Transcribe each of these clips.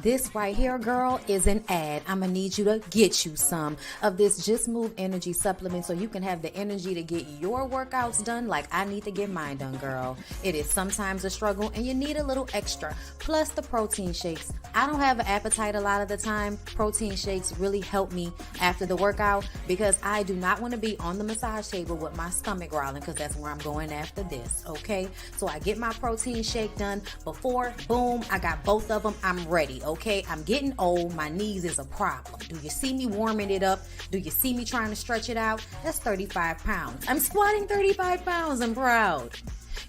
This right here, girl, is an ad. I'm going to need you to get you some of this Just Move Energy supplement so you can have the energy to get your workouts done like I need to get mine done, girl. It is sometimes a struggle and you need a little extra. Plus the protein shakes. I don't have an appetite a lot of the time. Protein shakes really help me after the workout because I do not want to be on the massage table with my stomach growling because that's where I'm going after this, okay? So I get my protein shake done before, boom, I got both of them. I'm ready, okay? I'm getting old. My knees is a problem. Do you see me warming it up? Do you see me trying to stretch it out? That's 35 pounds. I'm squatting 35 pounds. I'm proud.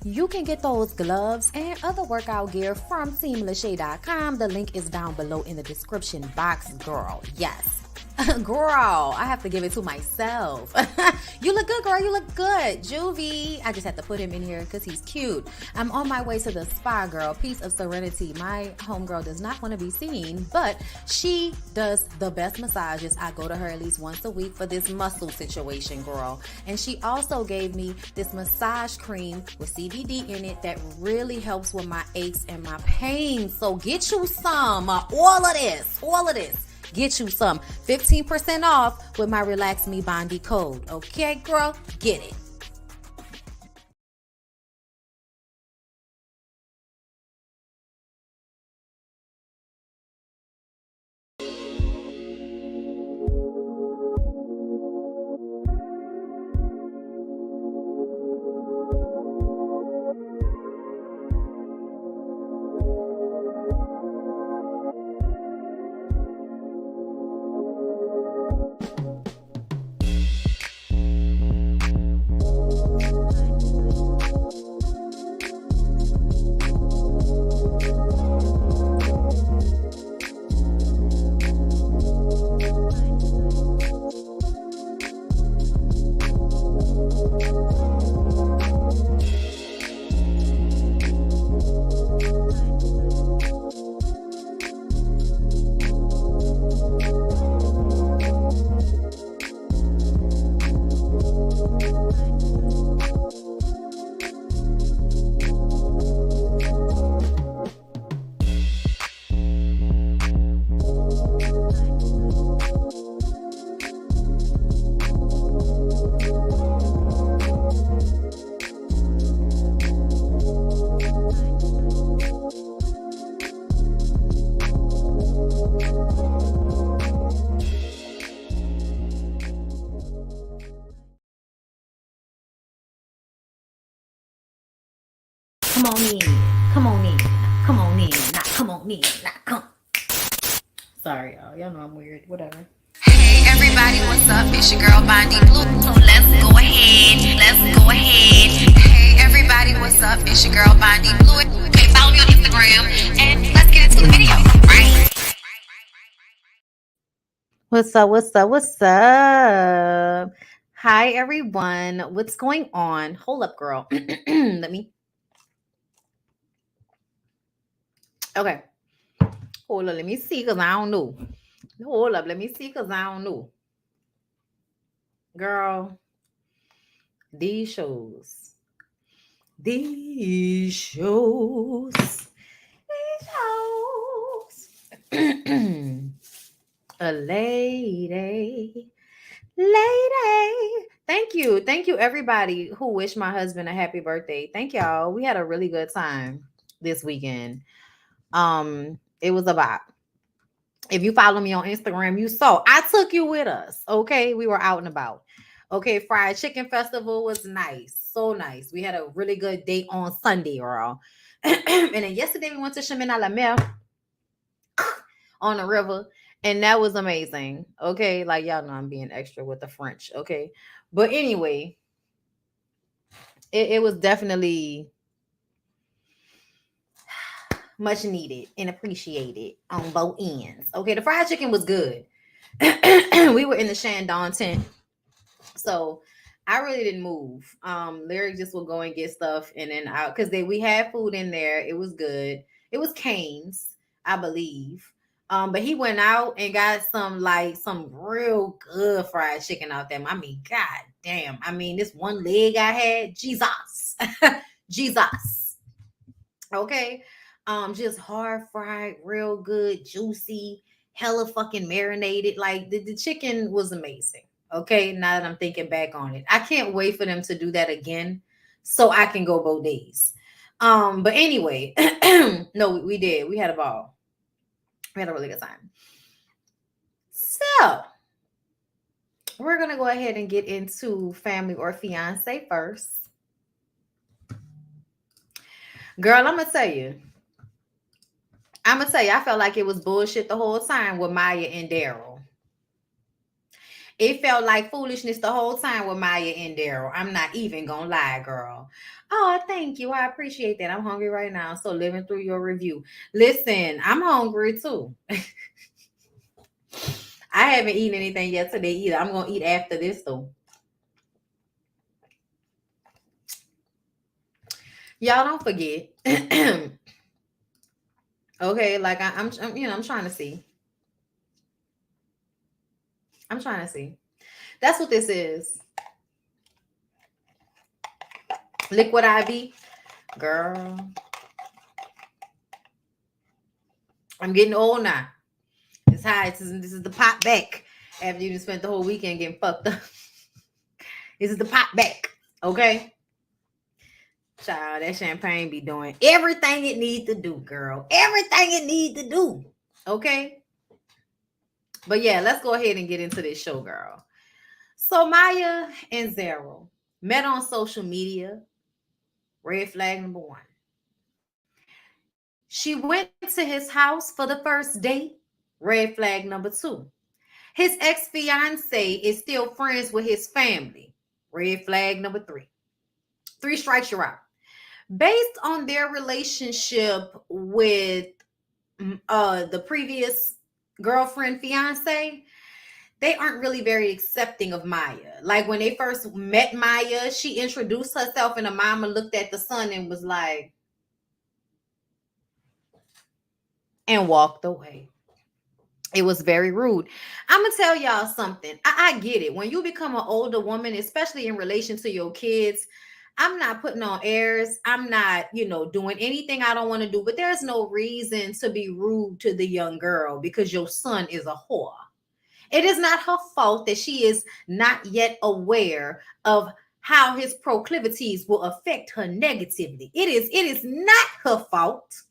You can get those gloves and other workout gear from TeamLASHAE.com. The link is down below in the description box, girl. Yes. Girl, I have to give it to myself. You look good, girl. You look good. Juvie. I just had to put him in here because he's cute. I'm on my way to the spa, girl. Piece of Serenity. My homegirl does not want to be seen, but she does the best massages. I go to her at least once a week for this muscle situation, girl. And she also gave me this massage cream with CBD in it that really helps with my aches and my pain. So get you some. All of this. Get you some. 15% off with my Relax Me Bondy code. Okay, girl? Get it. Come on in. Come on in. Come on in. Not come on in. Not come. Sorry, y'all. Y'all know I'm weird. Whatever. Hey everybody, what's up? It's your girl BondyBlue. So let's go ahead. Hey everybody, what's up? It's your girl BondyBlue. Okay, follow me on Instagram and let's get into the video, right? What's up? Hi, everyone. What's going on? Hold up, girl. Okay. Hold up. Let me see, because I don't know. Hold up. Let me see, because I don't know. Girl, these shows. A lady. Thank you everybody who wished my husband a happy birthday. Thank y'all. We had a really good time this weekend. It was a bop. If you follow me on Instagram, you saw I took you with us. Okay, we were out and about. Okay, fried chicken festival was nice, so nice. We had a really good date on Sunday, girl. And then yesterday we went to Chemin à la Mer on the river, and that was amazing. Okay, like y'all know I'm being extra with the French. Okay, but anyway, it was definitely much needed and appreciated on both ends. Okay, the fried chicken was good. We were in the Shandong tent, so I really didn't move. Larry just would go and get stuff and then out because we had food in there. It was good. It was Cane's, I believe. But he went out and got some real good fried chicken out there. I mean, god damn. I mean, this one leg I had, Jesus. Jesus. Okay. Just hard fried, real good, juicy, hella fucking marinated. Like the chicken was amazing. Okay, now that I'm thinking back on it, I can't wait for them to do that again, so I can go both days. But anyway, no, we did. We had a ball. We had a really good time. So we're gonna go ahead and get into family or fiance first. Girl, I'm gonna tell you. I felt like it was bullshit the whole time with Maya and Daryl. It felt like foolishness the whole time with Maya and Daryl. I'm not even gonna lie, girl. Oh, thank you. I appreciate that. I'm hungry right now. So living through your review. Listen, I'm hungry too. I haven't eaten anything yet today either. I'm gonna eat after this though. Y'all don't forget. Okay, like I'm trying to see. I'm trying to see. That's what this is. Liquid IV. Girl. I'm getting old now. It's high. This is the pop back. After you just spent the whole weekend getting fucked up. This is the pop back. Okay? Child, that champagne be doing everything it need to do, girl. Everything it need to do. Okay? But yeah, let's go ahead and get into this show, girl. So Maya and Zero met on social media. Red flag number one. She went to his house for the first date. Red flag number two. His ex-fiance is still friends with his family. Red flag number three. Three strikes, you're out. Based on their relationship with the previous girlfriend, fiance, they aren't really very accepting of Maya. Like when they first met Maya, she introduced herself and the mama looked at the son and was like, and walked away. It was very rude. I'm gonna tell y'all something. I get it. When you become an older woman, especially in relation to your kids, I'm not putting on airs. I'm not, doing anything I don't want to do. But there's no reason to be rude to the young girl because your son is a whore. It is not her fault that she is not yet aware of how his proclivities will affect her negatively. It is not her fault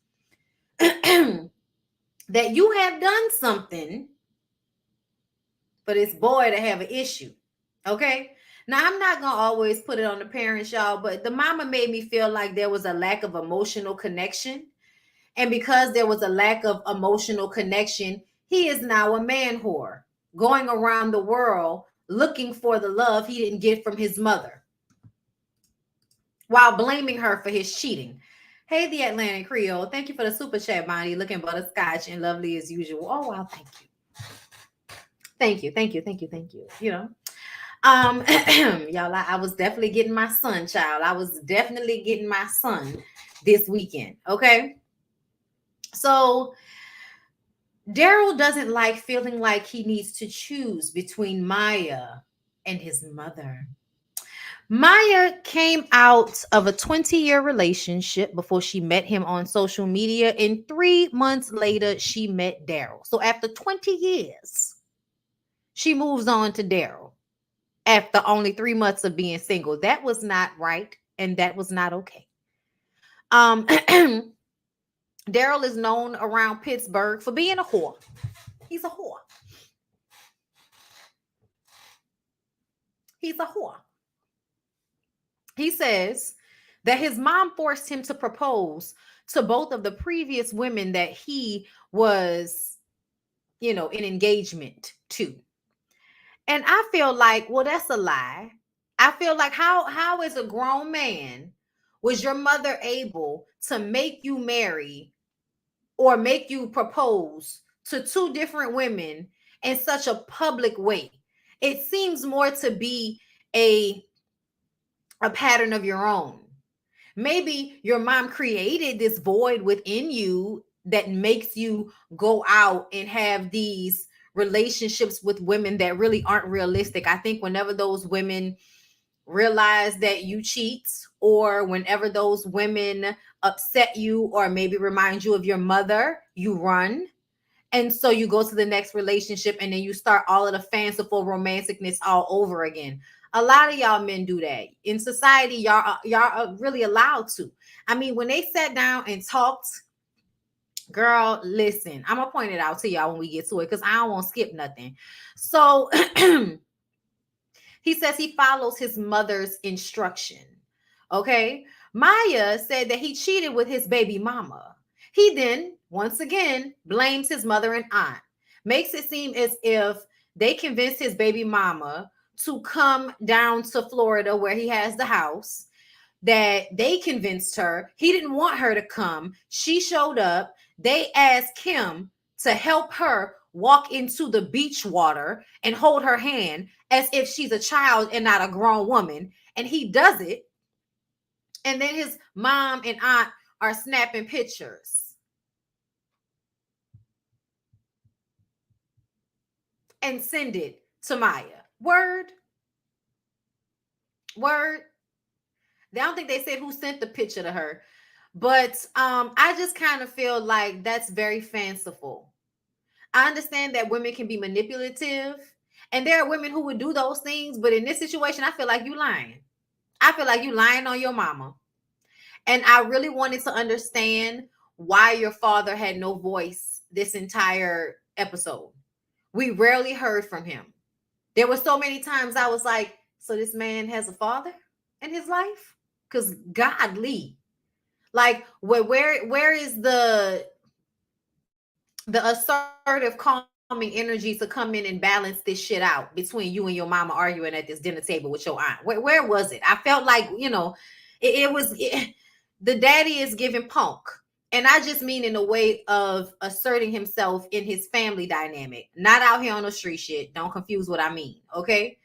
that you have done something for this boy to have an issue. Okay? Now, I'm not going to always put it on the parents, y'all, but the mama made me feel like there was a lack of emotional connection. And because there was a lack of emotional connection, he is now a man whore, going around the world looking for the love he didn't get from his mother, while blaming her for his cheating. Hey, the Atlantic Creole. Thank you for the super chat, Bonnie. Looking butterscotch and lovely as usual. Oh, wow. Thank you. Thank you. Thank you. Thank you. Thank you. Y'all, I was definitely getting my son, child. I was definitely getting my son this weekend. Okay. So Daryl doesn't like feeling like he needs to choose between Maya and his mother. Maya came out of a 20-year relationship before she met him on social media, and 3 months later, she met Daryl. So after 20 years, she moves on to Daryl after only 3 months of being single. That was not right, and that was not okay. Daryl is known around Pittsburgh for being a whore. He's a whore. He's a whore. He says that his mom forced him to propose to both of the previous women that he was, in engagement to. And I feel like, well, that's a lie. I feel like how as a grown man was your mother able to make you marry or make you propose to two different women in such a public way? It seems more to be a pattern of your own. Maybe your mom created this void within you that makes you go out and have these relationships with women that really aren't realistic. I think whenever those women realize that you cheat, or whenever those women upset you or maybe remind you of your mother, you run. And so you go to the next relationship and then you start all of the fanciful romanticness all over again. A lot of y'all men do that. In society, y'all are really allowed to. I mean, when they sat down and talked, girl, listen, I'm gonna point it out to y'all when we get to it because I don't want to skip nothing. So he says he follows his mother's instruction. Okay. Maya said that he cheated with his baby mama. He then, once again, blames his mother and aunt, makes it seem as if they convinced his baby mama to come down to Florida where he has the house, that they convinced her. He didn't want her to come. She showed up. They asked him to help her walk into the beach water and hold her hand as if she's a child and not a grown woman. And he does it. And then his mom and aunt are snapping pictures and send it to Maya. Word. Word. I don't think they said who sent the picture to her. But I just kind of feel like that's very fanciful. I understand that women can be manipulative, and there are women who would do those things, but in this situation, I feel like you lying. I feel like you lying on your mama. And I really wanted to understand why your father had no voice this entire episode. We rarely heard from him. There were so many times I was like, so this man has a father in his life? Because godly. Like where is the assertive calming energy to come in and balance this shit out between you and your mama arguing at this dinner table with your aunt? Where was it? I felt like, the daddy is giving punk. And I just mean in a way of asserting himself in his family dynamic, not out here on the street shit. Don't confuse what I mean. Okay.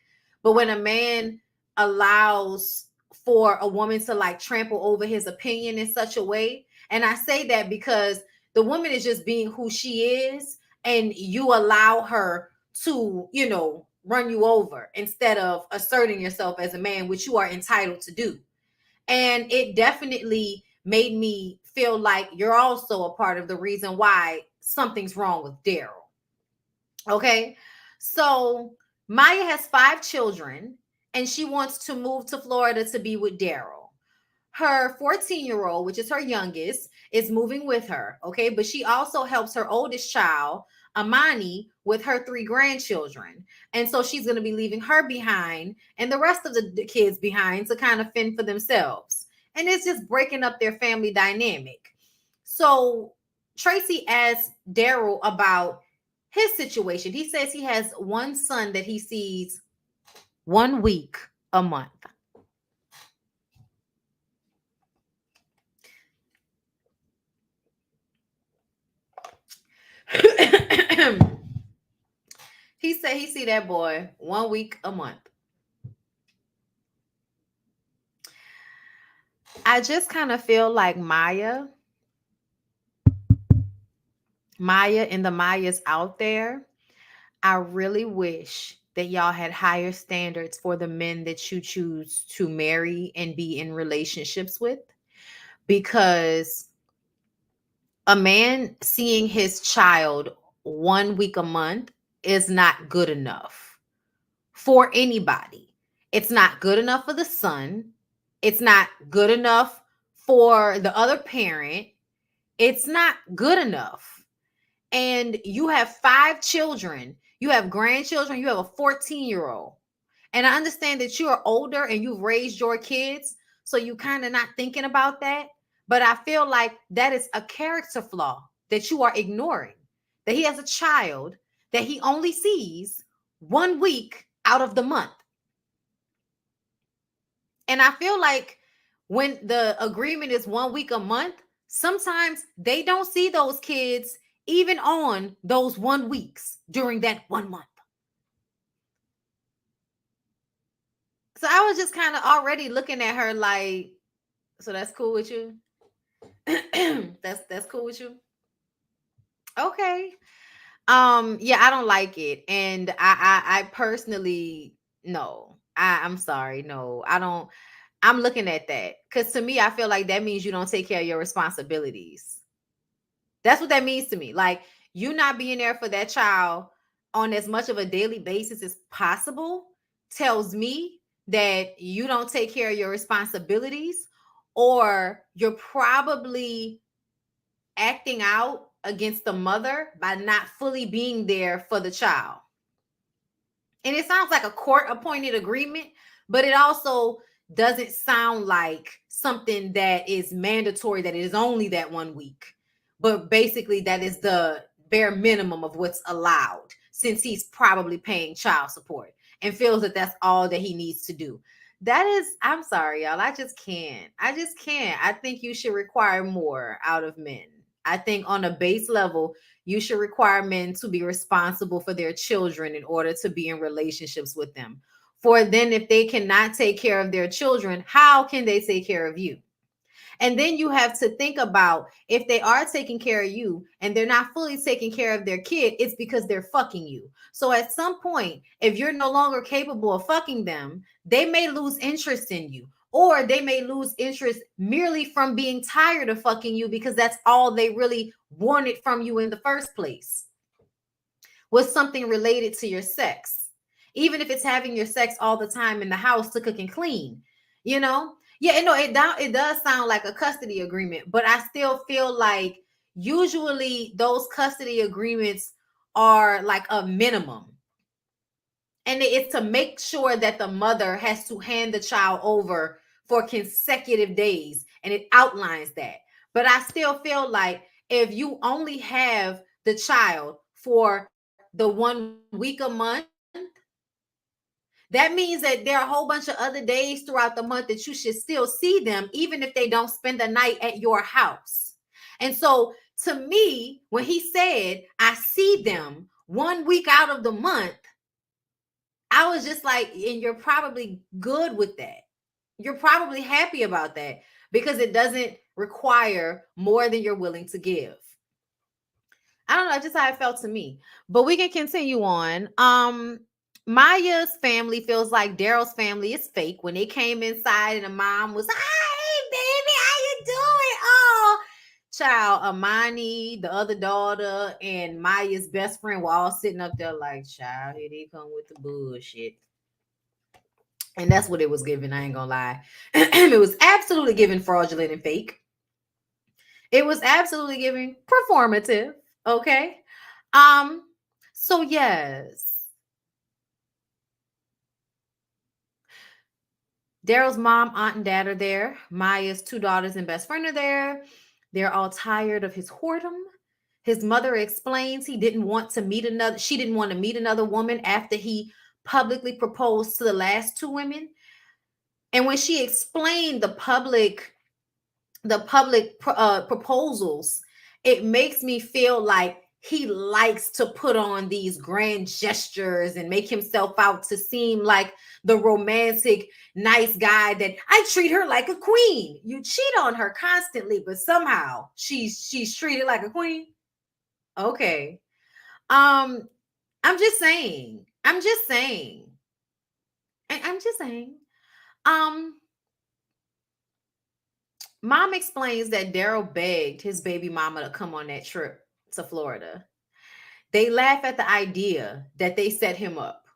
But when a man allows for a woman to like trample over his opinion in such a way, and I say that because the woman is just being who she is, and you allow her to, run you over instead of asserting yourself as a man, which you are entitled to do. And it definitely made me feel like you're also a part of the reason why something's wrong with Daryl. Okay. So Maya has 5 children and she wants to move to Florida to be with Daryl. Her 14-year-old, which is her youngest, is moving with her. Okay. But she also helps her oldest child, Amani, with her 3 grandchildren. And so she's going to be leaving her behind and the rest of the kids behind to kind of fend for themselves. And it's just breaking up their family dynamic. So Tracy asked Daryl about his situation. He says he has one son that he sees 1 week a month. He said he see that boy 1 week a month. I just kind of feel like Maya and the Mayas out there, I really wish that y'all had higher standards for the men that you choose to marry and be in relationships with, because a man seeing his child 1 week a month is not good enough for anybody. It's not good enough for the son. It's not good enough for the other parent. It's not good enough. And you have 5 children. You have grandchildren. You have a 14-year-old. And I understand that you are older and you've raised your kids, so you kind of not thinking about that. But I feel like that is a character flaw that you are ignoring. That he has a child that he only sees 1 week out of the month. And I feel like when the agreement is 1 week a month, sometimes they don't see those kids even on those 1 weeks during that 1 month. So I was just kind of already looking at her like, so that's cool with you? that's cool with you? Okay. Yeah, I don't like it. And I personally, no, I'm sorry. No, I don't. I'm looking at that because to me, I feel like that means you don't take care of your responsibilities. That's what that means to me. Like you not being there for that child on as much of a daily basis as possible tells me that you don't take care of your responsibilities, or you're probably acting out against the mother by not fully being there for the child. And it sounds like a court appointed agreement, but it also doesn't sound like something that is mandatory, that it is only that 1 week. But basically, that is the bare minimum of what's allowed, since he's probably paying child support and feels that that's all that he needs to do. That is, I'm sorry, y'all. I just can't. I just can't. I think you should require more out of men. I think on a base level, you should require men to be responsible for their children in order to be in relationships with them. For then, if they cannot take care of their children, how can they take care of you? And then you have to think about, if they are taking care of you and they're not fully taking care of their kid, it's because they're fucking you. So at some point, if you're no longer capable of fucking them, they may lose interest in you. Or they may lose interest merely from being tired of fucking you, because that's all they really wanted from you in the first place, was something related to your sex. Even if it's having your sex all the time in the house to cook and clean, you know? Yeah, no, it does sound like a custody agreement, but I still feel like usually those custody agreements are like a minimum. And it's to make sure that the mother has to hand the child over for consecutive days, and it outlines that. But I still feel like if you only have the child for the 1 week a month, that means that there are a whole bunch of other days throughout the month that you should still see them, even if they don't spend the night at your house. And so to me, when he said, I see them 1 week out of the month, I was just like, and you're probably good with that. You're probably happy about that because it doesn't require more than you're willing to give. I don't know, just how it felt to me. But we can continue on. Maya's family feels like Daryl's family is fake. When they came inside and the mom was, "Hi, baby, how you doing?" Oh, child, Amani, the other daughter, and Maya's best friend were all sitting up there like, child, here they come with the bullshit. And that's what it was giving. I ain't gonna lie. It was absolutely giving fraudulent and fake. It was absolutely giving performative. Okay. So yes. Daryl's mom, aunt, and dad are there. Maya's two daughters and best friend are there. They're all tired of his whoredom. His mother explains she didn't want to meet another woman after he publicly proposed to the last two women. And when she explained the public proposals, it makes me feel like he likes to put on these grand gestures and make himself out to seem like the romantic, nice guy that I treat her like a queen. You cheat on her constantly, but somehow she's treated like a queen. Okay. I'm just saying. I'm just saying. I'm just saying. Mom explains that Daryl begged his baby mama to come on that trip to Florida. They laugh at the idea that they set him up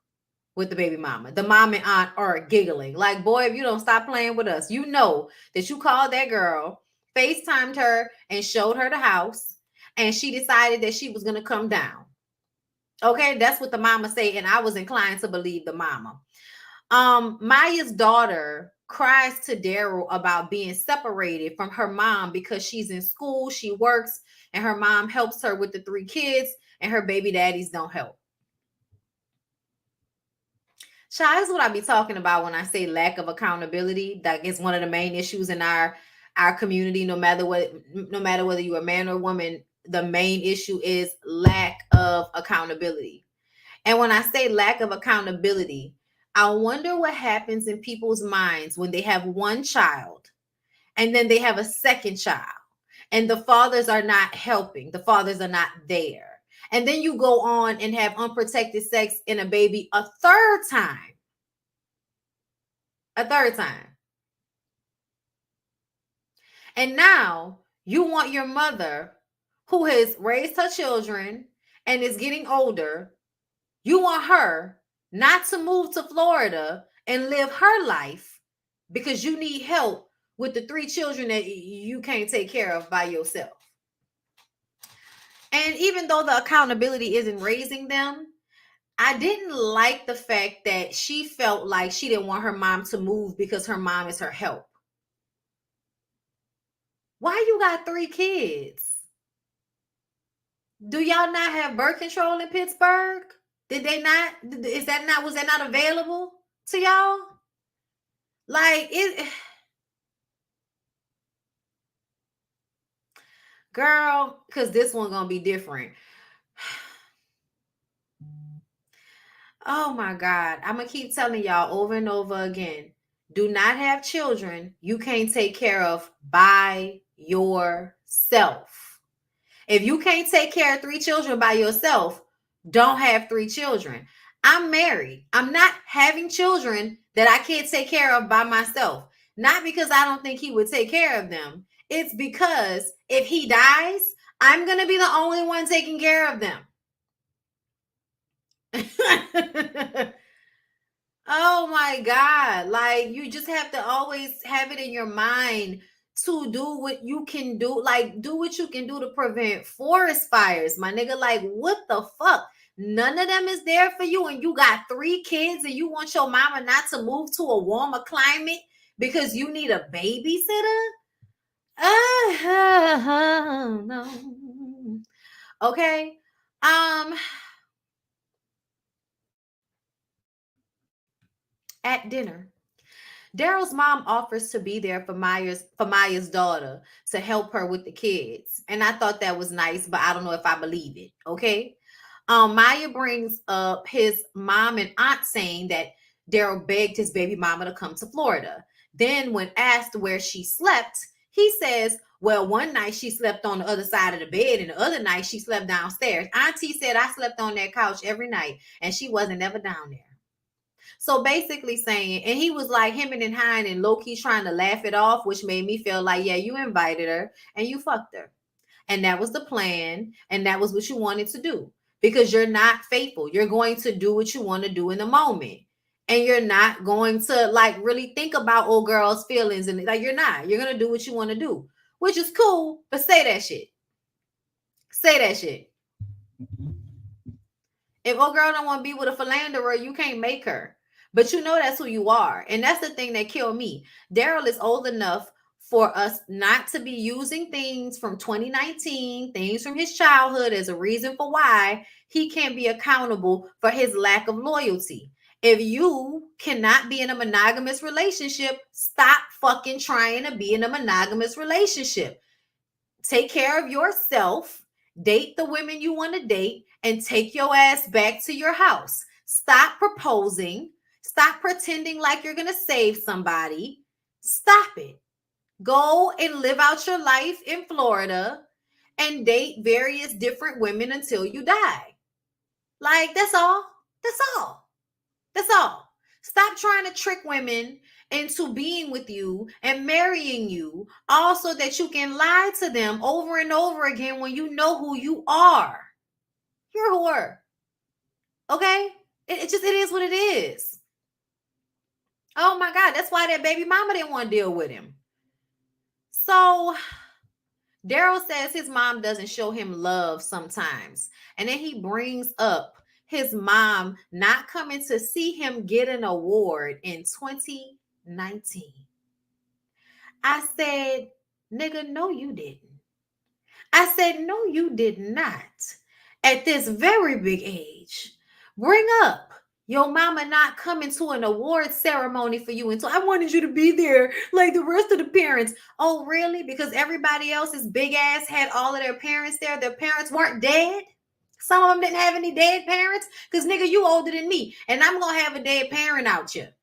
with the baby mama. The mom and aunt are giggling. Like, boy, if you don't stop playing with us, you know that you called that girl, FaceTimed her, and showed her the house, and she decided that she was going to come down. Okay, that's what the mama said, and I was inclined to believe the mama. Maya's daughter cries to Daryl about being separated from her mom because she's in school, she works, and her mom helps her with the 3 kids, and her baby daddies don't help. Child, this is what I be talking about when I say lack of accountability. That is one of the main issues in our community. No matter whether you're a man or a woman, the main issue is lack of accountability. And when I say lack of accountability, I wonder what happens in people's minds when they have one child and then they have a second child and the fathers are not helping. The fathers are not there. And then you go on and have unprotected sex in a baby a third time. A third time. And now you want your mother, who has raised her children and is getting older, you want her not to move to Florida and live her life because you need help with the 3 children that you can't take care of by yourself. And even though the accountability isn't raising them, I didn't like the fact that she felt like she didn't want her mom to move because her mom is her help. Why you got 3 kids? Do y'all not have birth control in Pittsburgh? Did they not? Was that not available to y'all? Like it, girl, because this one gonna be different. Oh my God. I'm gonna keep telling y'all over and over again. Do not have children you can't take care of by yourself. If you can't take care of 3 children by yourself, don't have 3 children. I'm married. I'm not having children that I can't take care of by myself. Not because I don't think he would take care of them. It's because if he dies, I'm going to be the only one taking care of them. Oh my God. Like, you just have to always have it in your mind to do what you can do. Like, do what you can do to prevent forest fires, my nigga. Like, what the fuck? None of them is there for you, and you got 3 kids, and you want your mama not to move to a warmer climate because you need a babysitter? No. Okay. At dinner, Daryl's mom offers to be there for Maya's daughter to help her with the kids. And I thought that was nice, but I don't know if I believe it. Okay. Maya brings up his mom and aunt saying that Daryl begged his baby mama to come to Florida. Then when asked where she slept, he says, well, one night she slept on the other side of the bed and the other night she slept downstairs. Auntie said I slept on that couch every night and she wasn't ever down there. So basically saying, and he was like hemming and hawing and low-key trying to laugh it off, which made me feel like, yeah, you invited her and you fucked her. And that was the plan. And that was what you wanted to do because you're not faithful. You're going to do what you want to do in the moment. And you're not going to like really think about old girl's feelings. And like, you're going to do what you want to do, which is cool. But say that shit. Say that shit. If old girl don't want to be with a philanderer, you can't make her. But you know that's who you are. And that's the thing that killed me. Daryl is old enough for us not to be using things from 2019, things from his childhood as a reason for why he can't be accountable for his lack of loyalty. If you cannot be in a monogamous relationship, stop fucking trying to be in a monogamous relationship. Take care of yourself, date the women you want to date, and take your ass back to your house. Stop proposing. Stop pretending like you're going to save somebody. Stop it. Go and live out your life in Florida and date various different women until you die. Like, that's all. That's all. That's all. Stop trying to trick women into being with you and marrying you, also that you can lie to them over and over again when you know who you are. You're a whore. Okay? It is what it is. Oh my God, that's why that baby mama didn't want to deal with him. So Daryl says his mom doesn't show him love sometimes. And then he brings up his mom not coming to see him get an award in 2019. I said, nigga, no, you didn't. I said, no, you did not. At this very big age, bring up your mama not coming to an award ceremony for you. And so I wanted you to be there like the rest of the parents. Oh, really? Because everybody else's big ass had all of their parents there. Their parents weren't dead. Some of them didn't have any dead parents. Because, nigga, you older than me. And I'm going to have a dead parent out here.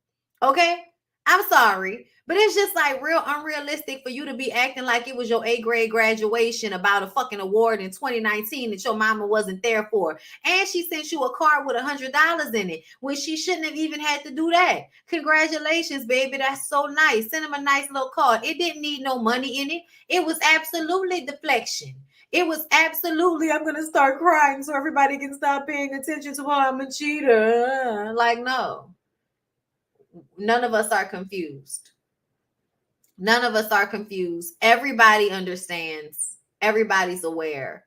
Okay? I'm sorry, but it's just like real unrealistic for you to be acting like it was your 8th grade graduation about a fucking award in 2019 that your mama wasn't there for. And she sent you a card with $100 in it when she shouldn't have even had to do that. Congratulations, baby. That's so nice. Send him a nice little card. It didn't need no money in it. It was absolutely deflection. It was absolutely, I'm going to start crying so everybody can stop paying attention to why I'm a cheater. Like, no. None of us are confused. None of us are confused. Everybody understands. Everybody's aware.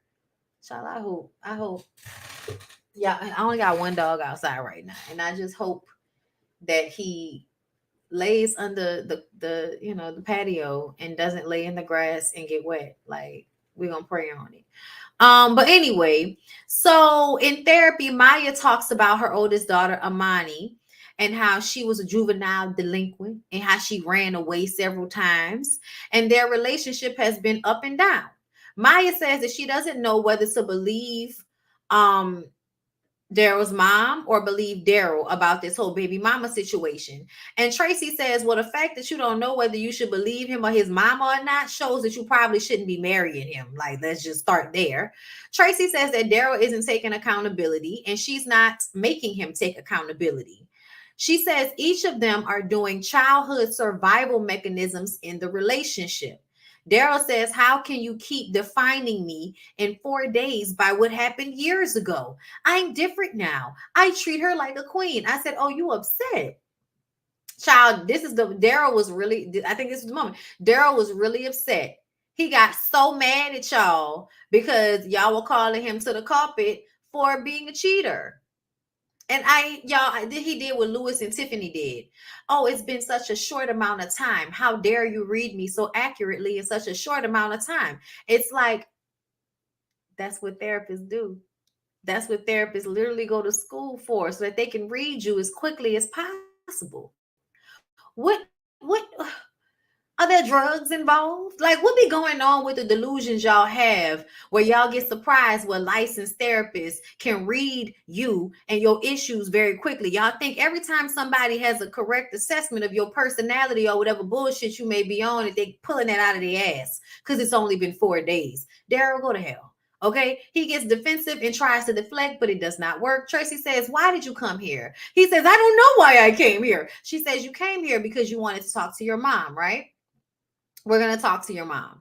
Child, I hope. Yeah, I only got one dog outside right now, and I just hope that he lays under the patio and doesn't lay in the grass and get wet. Like, we're gonna pray on it. But anyway, so in therapy, Maya talks about her oldest daughter, Amani, and how she was a juvenile delinquent and how she ran away several times, and their relationship has been up and down. Maya says that she doesn't know whether to believe um Daryl's mom or believe Daryl about this whole baby mama situation. And Tracy says, well, the fact that you don't know whether you should believe him or his mama or not shows that you probably shouldn't be marrying him. Like, let's just start there. Tracy says that Daryl isn't taking accountability and she's not making him take accountability. She says each of them are doing childhood survival mechanisms in the relationship. Daryl says, how can you keep defining me in 4 days by what happened years ago? I'm different now. I treat her like a queen. I said, oh, you upset? Child, Daryl was really, I think this is the moment. Daryl was really upset. He got so mad at y'all because y'all were calling him to the carpet for being a cheater. And he did what Lewis and Tiffany did. Oh, it's been such a short amount of time. How dare you read me so accurately in such a short amount of time? It's like, that's what therapists do. That's what therapists literally go to school for, so that they can read you as quickly as possible. What are there drugs involved? Like, what be going on with the delusions y'all have where y'all get surprised when licensed therapists can read you and your issues very quickly? Y'all think every time somebody has a correct assessment of your personality or whatever bullshit you may be on, that they pulling that out of their ass because it's only been 4 days. Daryl, go to hell. Okay, he gets defensive and tries to deflect, but it does not work. Tracy says, why did you come here? He says, I don't know why I came here. She says, you came here because you wanted to talk to your mom, right? We're going to talk to your mom.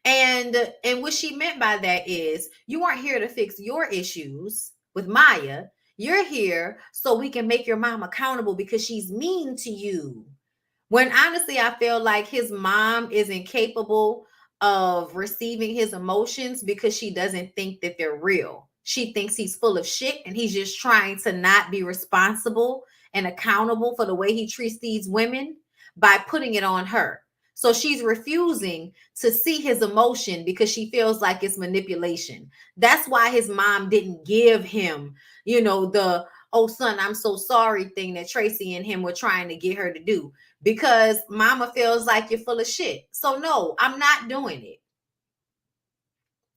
And what she meant by that is, you aren't here to fix your issues with Maya. You're here so we can make your mom accountable because she's mean to you. When honestly, I feel like his mom is incapable of receiving his emotions because she doesn't think that they're real. She thinks he's full of shit and he's just trying to not be responsible and accountable for the way he treats these women by putting it on her. So she's refusing to see his emotion because she feels like it's manipulation. That's why his mom didn't give him, the, oh, son, I'm so sorry thing that Tracy and him were trying to get her to do, because mama feels like you're full of shit. So no, I'm not doing it.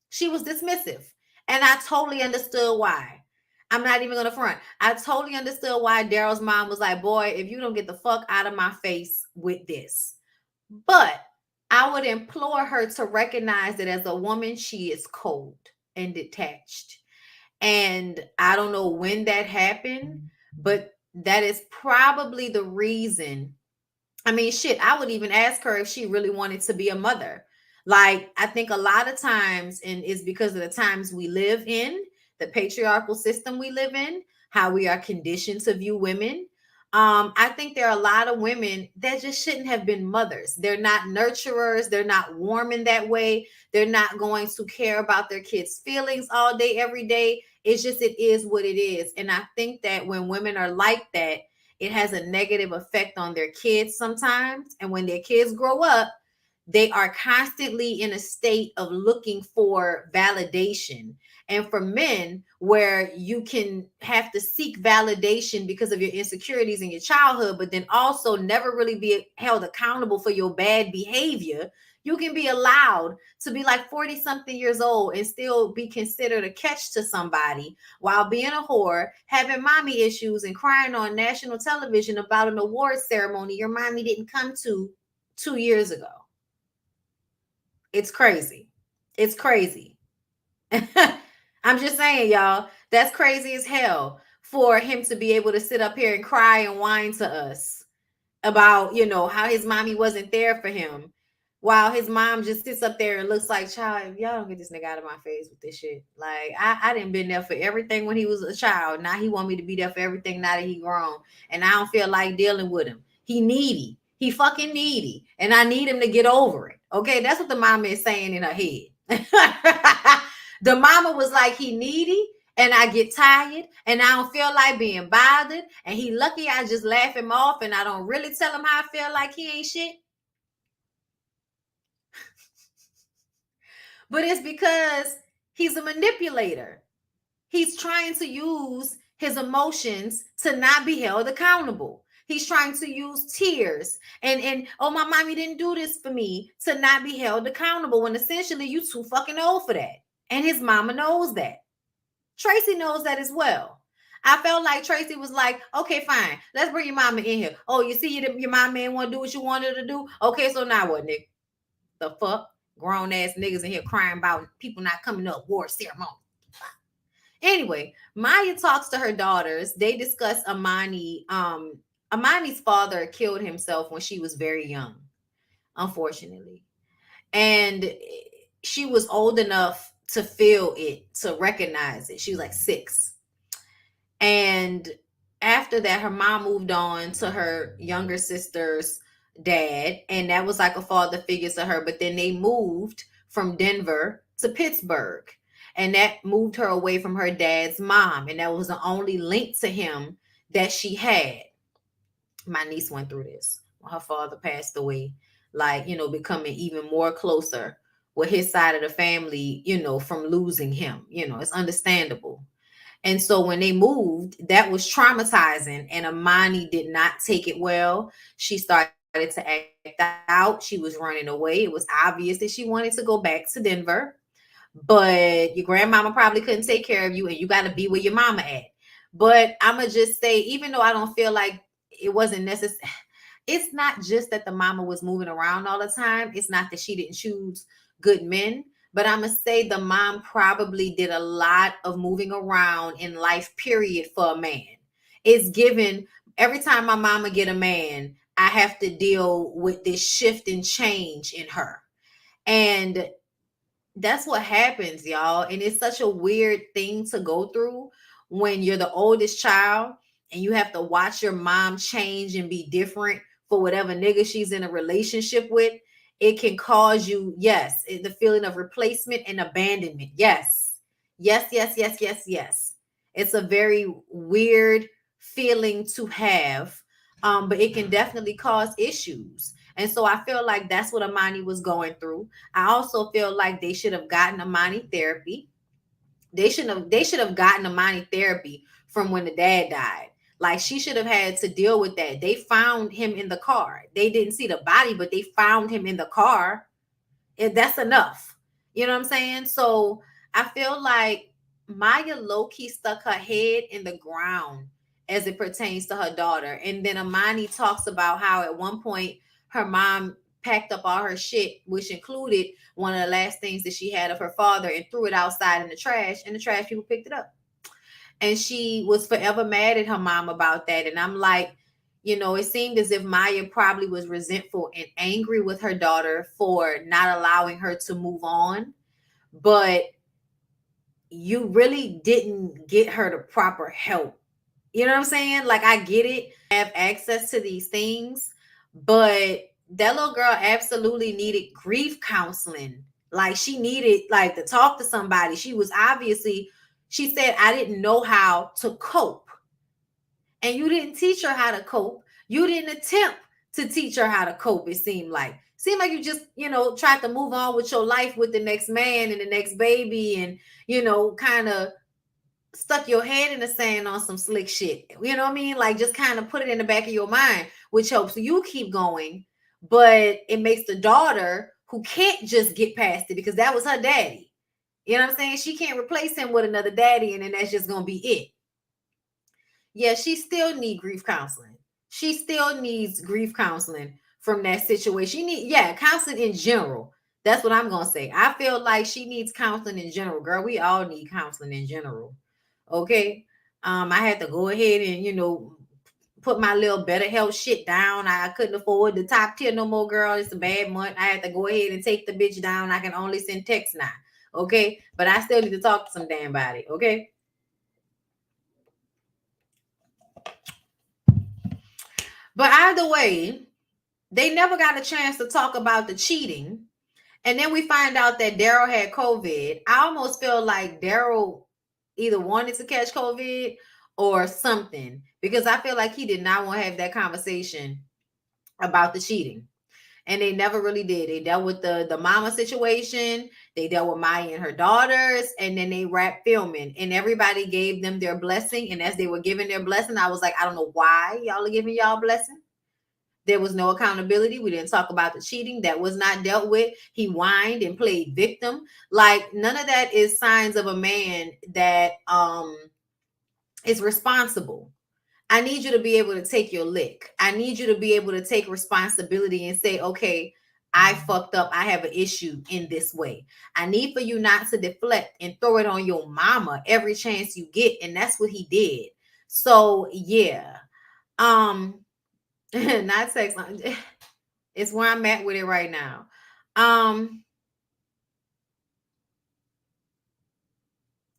She was dismissive. And I totally understood why. I'm not even going to front. I totally understood why Daryl's mom was like, boy, if you don't get the fuck out of my face with this. But I would implore her to recognize that as a woman, she is cold and detached. And I don't know when that happened, but that is probably the reason. I mean, shit, I would even ask her if she really wanted to be a mother. Like, I think a lot of times, and it's because of the times we live in, the patriarchal system we live in, how we are conditioned to view women. I think there are a lot of women that just shouldn't have been mothers. They're not nurturers. They're not warm in that way. They're not going to care about their kids' feelings all day, every day. It's just, it is what it is. And I think that when women are like that, it has a negative effect on their kids sometimes. And when their kids grow up, they are constantly in a state of looking for validation. And for men, where you can have to seek validation because of your insecurities in your childhood, but then also never really be held accountable for your bad behavior, you can be allowed to be like 40 something years old and still be considered a catch to somebody while being a whore, having mommy issues, and crying on national television about an award ceremony your mommy didn't come to 2 years ago. It's crazy. It's crazy. I'm just saying, y'all, that's crazy as hell for him to be able to sit up here and cry and whine to us about, how his mommy wasn't there for him, while his mom just sits up there and looks like, child, if y'all don't get this nigga out of my face with this shit. Like, I didn't been there for everything when he was a child. Now he want me to be there for everything now that he grown. And I don't feel like dealing with him. He needy. He fucking needy. And I need him to get over it. Okay, that's what the mama is saying in her head. The mama was like, he needy, and I get tired, and I don't feel like being bothered, and he lucky I just laugh him off, and I don't really tell him how I feel like he ain't shit. But it's because he's a manipulator. He's trying to use his emotions to not be held accountable. He's trying to use tears and oh, my mommy didn't do this for me to not be held accountable, when essentially you too fucking old for that. And his mama knows that. Tracy knows that as well. I felt like Tracy was like, okay, fine, let's bring your mama in here. Oh, you see your mama ain't want to do what you wanted to do? Okay, so now what, nigga? The fuck? Grown ass niggas in here crying about people not coming up war ceremony. Anyway, Maya talks to her daughters. They discuss Amani. Amani's father killed himself when she was very young, unfortunately. And she was old enough to feel it, to recognize it. She was like 6. And after that, her mom moved on to her younger sister's dad, and that was like a father figure to her. But then they moved from Denver to Pittsburgh, and that moved her away from her dad's mom, and that was the only link to him that she had. My niece went through this when her father passed away, like, becoming even more closer with his side of the family, from losing him. It's understandable. And so when they moved, that was traumatizing, and Amani did not take it well. She started to act out. She was running away. It was obvious that she wanted to go back to Denver, but your grandmama probably couldn't take care of you, and you got to be where your mama at. But I'm going to just say, even though I don't feel like it wasn't necessary, it's not just that the mama was moving around all the time. It's not that she didn't choose good men. But I'm going to say the mom probably did a lot of moving around in life, period, for a man. It's given, every time my mama get a man, I have to deal with this shift and change in her. And that's what happens, y'all. And it's such a weird thing to go through when you're the oldest child and you have to watch your mom change and be different for whatever nigga she's in a relationship with. It can cause you, yes, the feeling of replacement and abandonment. Yes. Yes, yes, yes, yes, yes. It's a very weird feeling to have, but it can definitely cause issues. And so I feel like that's what Amani was going through. I also feel like they should have gotten Amani therapy. They should have gotten Amani therapy from when the dad died. Like, she should have had to deal with that. They found him in the car. They didn't see the body, but they found him in the car. And that's enough. You know what I'm saying? So I feel like Maya low-key stuck her head in the ground as it pertains to her daughter. And then Amani talks about how at one point her mom packed up all her shit, which included one of the last things that she had of her father, and threw it outside in the trash, and the trash people picked it up. And she was forever mad at her mom about that. And I'm like, it seemed as if Maya probably was resentful and angry with her daughter for not allowing her to move on. But you really didn't get her the proper help. You know what I'm saying? Like, I get it, have access to these things, but that little girl absolutely needed grief counseling. Like, she needed, like, to talk to somebody. She was obviously, she said, I didn't know how to cope. And you didn't teach her how to cope. You didn't attempt to teach her how to cope, it seemed like. Seem like you just, tried to move on with your life with the next man and the next baby, and, kind of stuck your head in the sand on some slick shit. You know what I mean? Like, just kind of put it in the back of your mind, which helps you keep going. But it makes the daughter, who can't just get past it because that was her daddy. You know what I'm saying? She can't replace him with another daddy, and then that's just gonna be it. Yeah, she still need grief counseling. She still needs grief counseling from that situation. She need, counseling in general. That's what I'm gonna say. I feel like she needs counseling in general. Girl, we all need counseling in general. Okay. I had to go ahead and, put my little better health shit down. I couldn't afford the top tier no more, girl. It's a bad month. I had to go ahead and take the bitch down. I can only send text now. Okay. But I still need to talk to some damn body. Okay. But either way, they never got a chance to talk about the cheating. And then we find out that Daryl had COVID. I almost feel like Daryl either wanted to catch COVID or something, because I feel like he did not want to have that conversation about the cheating. And they never really did. They dealt with the mama situation. They dealt with Maya and her daughters, and then they wrapped filming, and everybody gave them their blessing. And as they were giving their blessing, I was like, I don't know why y'all are giving y'all blessing. There was no accountability. We didn't talk about the cheating. That was not dealt with. He whined and played victim. Like, none of that is signs of a man that is responsible. I need you to be able to take your lick. I need you to be able to take responsibility and say, okay, I fucked up. I have an issue in this way. I need for you not to deflect and throw it on your mama every chance you get. And that's what he did. So yeah. Not sex. It's where I'm at with it right now.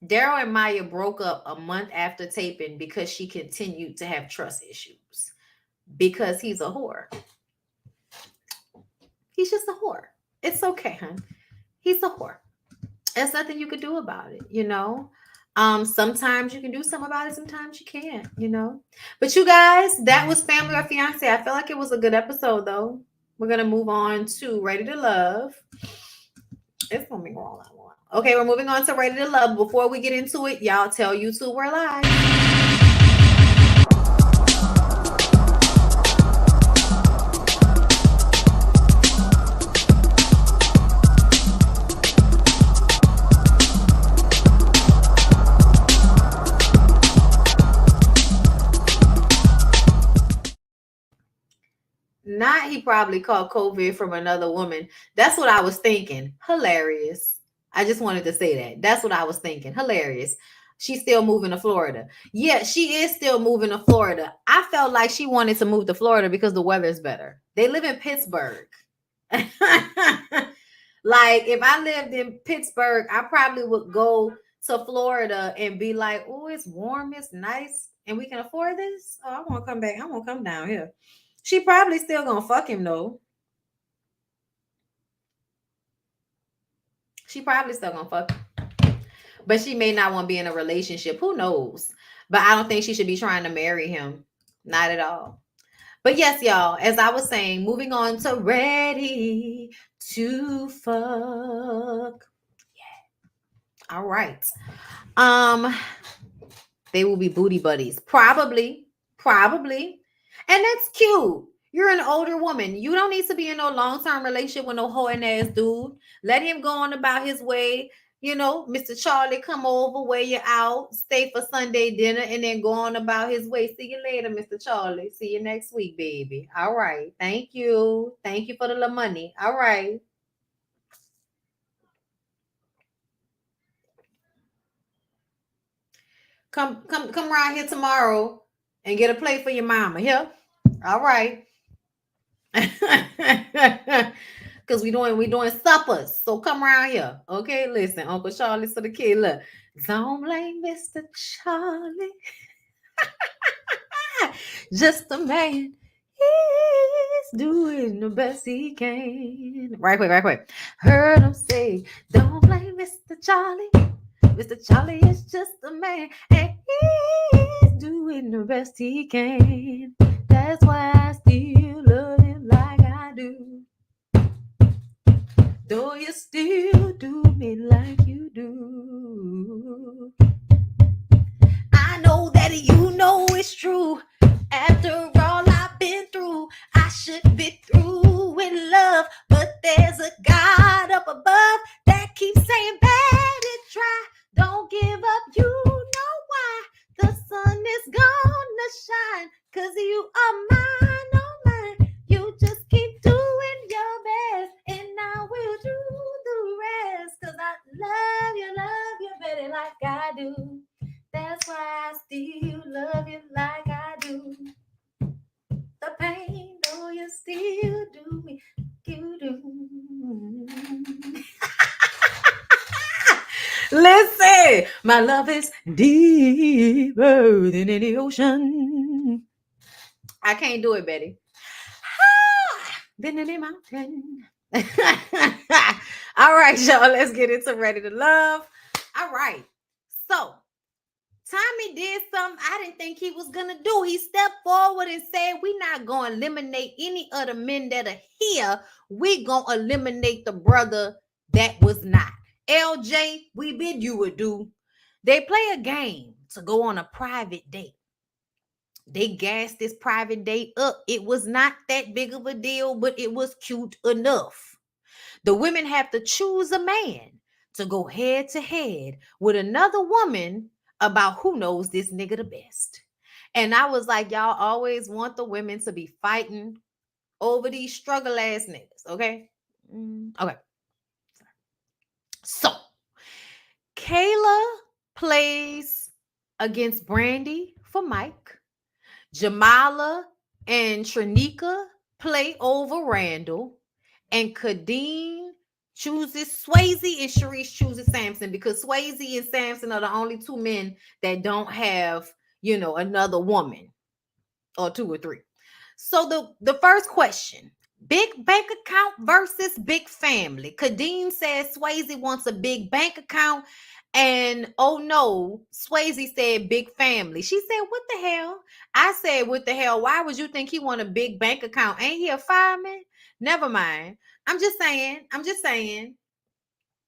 Daryl and Maya broke up a month after taping because she continued to have trust issues. Because he's a whore. He's just a whore. It's okay, hon. He's a whore. There's nothing you could do about it, Sometimes you can do something about it, sometimes you can't, But you guys, that was Family or Fiance. I feel like it was a good episode, though. We're gonna move on to Ready to Love. It's gonna be all I want. Okay, we're moving on to Ready to Love. Before we get into it, y'all tell YouTube we're live. Not he probably caught COVID from another woman. That's what I was thinking. Hilarious. I just wanted to say that. That's what I was thinking. Hilarious. She's still moving to Florida. Yeah, she is still moving to Florida. I felt like she wanted to move to Florida because the weather is better. They live in Pittsburgh. Like, if I lived in Pittsburgh, I probably would go to Florida and be like, oh, it's warm, it's nice, and we can afford this. Oh, I want to come back. I want to come down here. She probably still gonna fuck him though. She probably still gonna fuck him. But she may not want to be in a relationship. Who knows? But I don't think she should be trying to marry him. Not at all. But yes, y'all, as I was saying, moving on to Ready to Fuck. Yeah. All right. They will be booty buddies. Probably. And that's cute. You're an older woman. You don't need to be in no long-term relationship with no hoeing ass dude. Let him go on about his way. Mr. Charlie, come over, wear you out, stay for Sunday dinner, and then go on about his way. See you later, Mr. Charlie. See you next week, baby. All right. Thank you. Thank you for the little money. All right. Come around here tomorrow and get a plate for your mama. Here. All right. Because we doing suppers. So come around here. Okay, listen, Uncle Charlie to the kid. Look, don't blame Mr. Charlie. Just a man. He's doing the best he can. Right quick. Heard him say, don't blame Mr. Charlie. Mr. Charlie is just a man, and he's doing the best he can. That's why I still love him like I do. Listen, my love is deeper than any ocean. I can't do it, Betty. Than any mountain. All right, y'all. Let's get into Ready to Love. All right. So Tommy did something I didn't think he was gonna do. He stepped forward and said, "We not gonna eliminate any of the men that are here. We gonna eliminate the brother that was not." LJ, we bid you adieu. They play a game to go on a private date. They gassed this private date up. It was not that big of a deal, but it was cute enough. The women have to choose a man to go head to head with another woman about who knows this nigga the best. And I was like, y'all always want the women to be fighting over these struggle ass niggas, okay? Okay. So, Kayla plays against Brandy for Mike. Jamala and Trinika play over Randall. And Kadeen chooses Swayze and Sharice chooses Samson because Swayze and Samson are the only two men that don't have, another woman or two or three. So the first question, big bank account versus big family. Kadeen says Swayze wants a big bank account. And oh no, Swayze said big family. She said, what the hell? I said, what the hell? Why would you think he want a big bank account? Ain't he a fireman? Never mind. I'm just saying.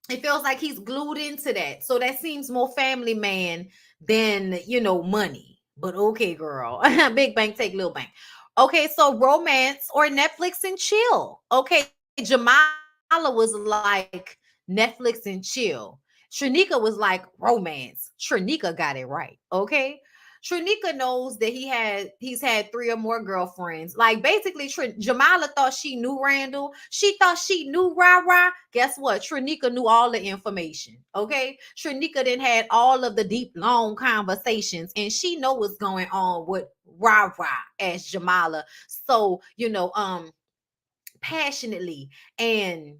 It feels like he's glued into that. So that seems more family man than, money. But okay, girl. Big bank, take little bank. Okay, so romance or Netflix and chill. Okay, Jamala was like Netflix and chill. Trinika was like romance. Trinika got it right. Okay. Trinika knows that he's had three or more girlfriends. Like basically, Jamala thought she knew Randall. She thought she knew Ra. Guess what? Trinika knew all the information. Okay, Trinika then had all of the deep, long conversations, and she know what's going on with Ra as Jamala. So passionately and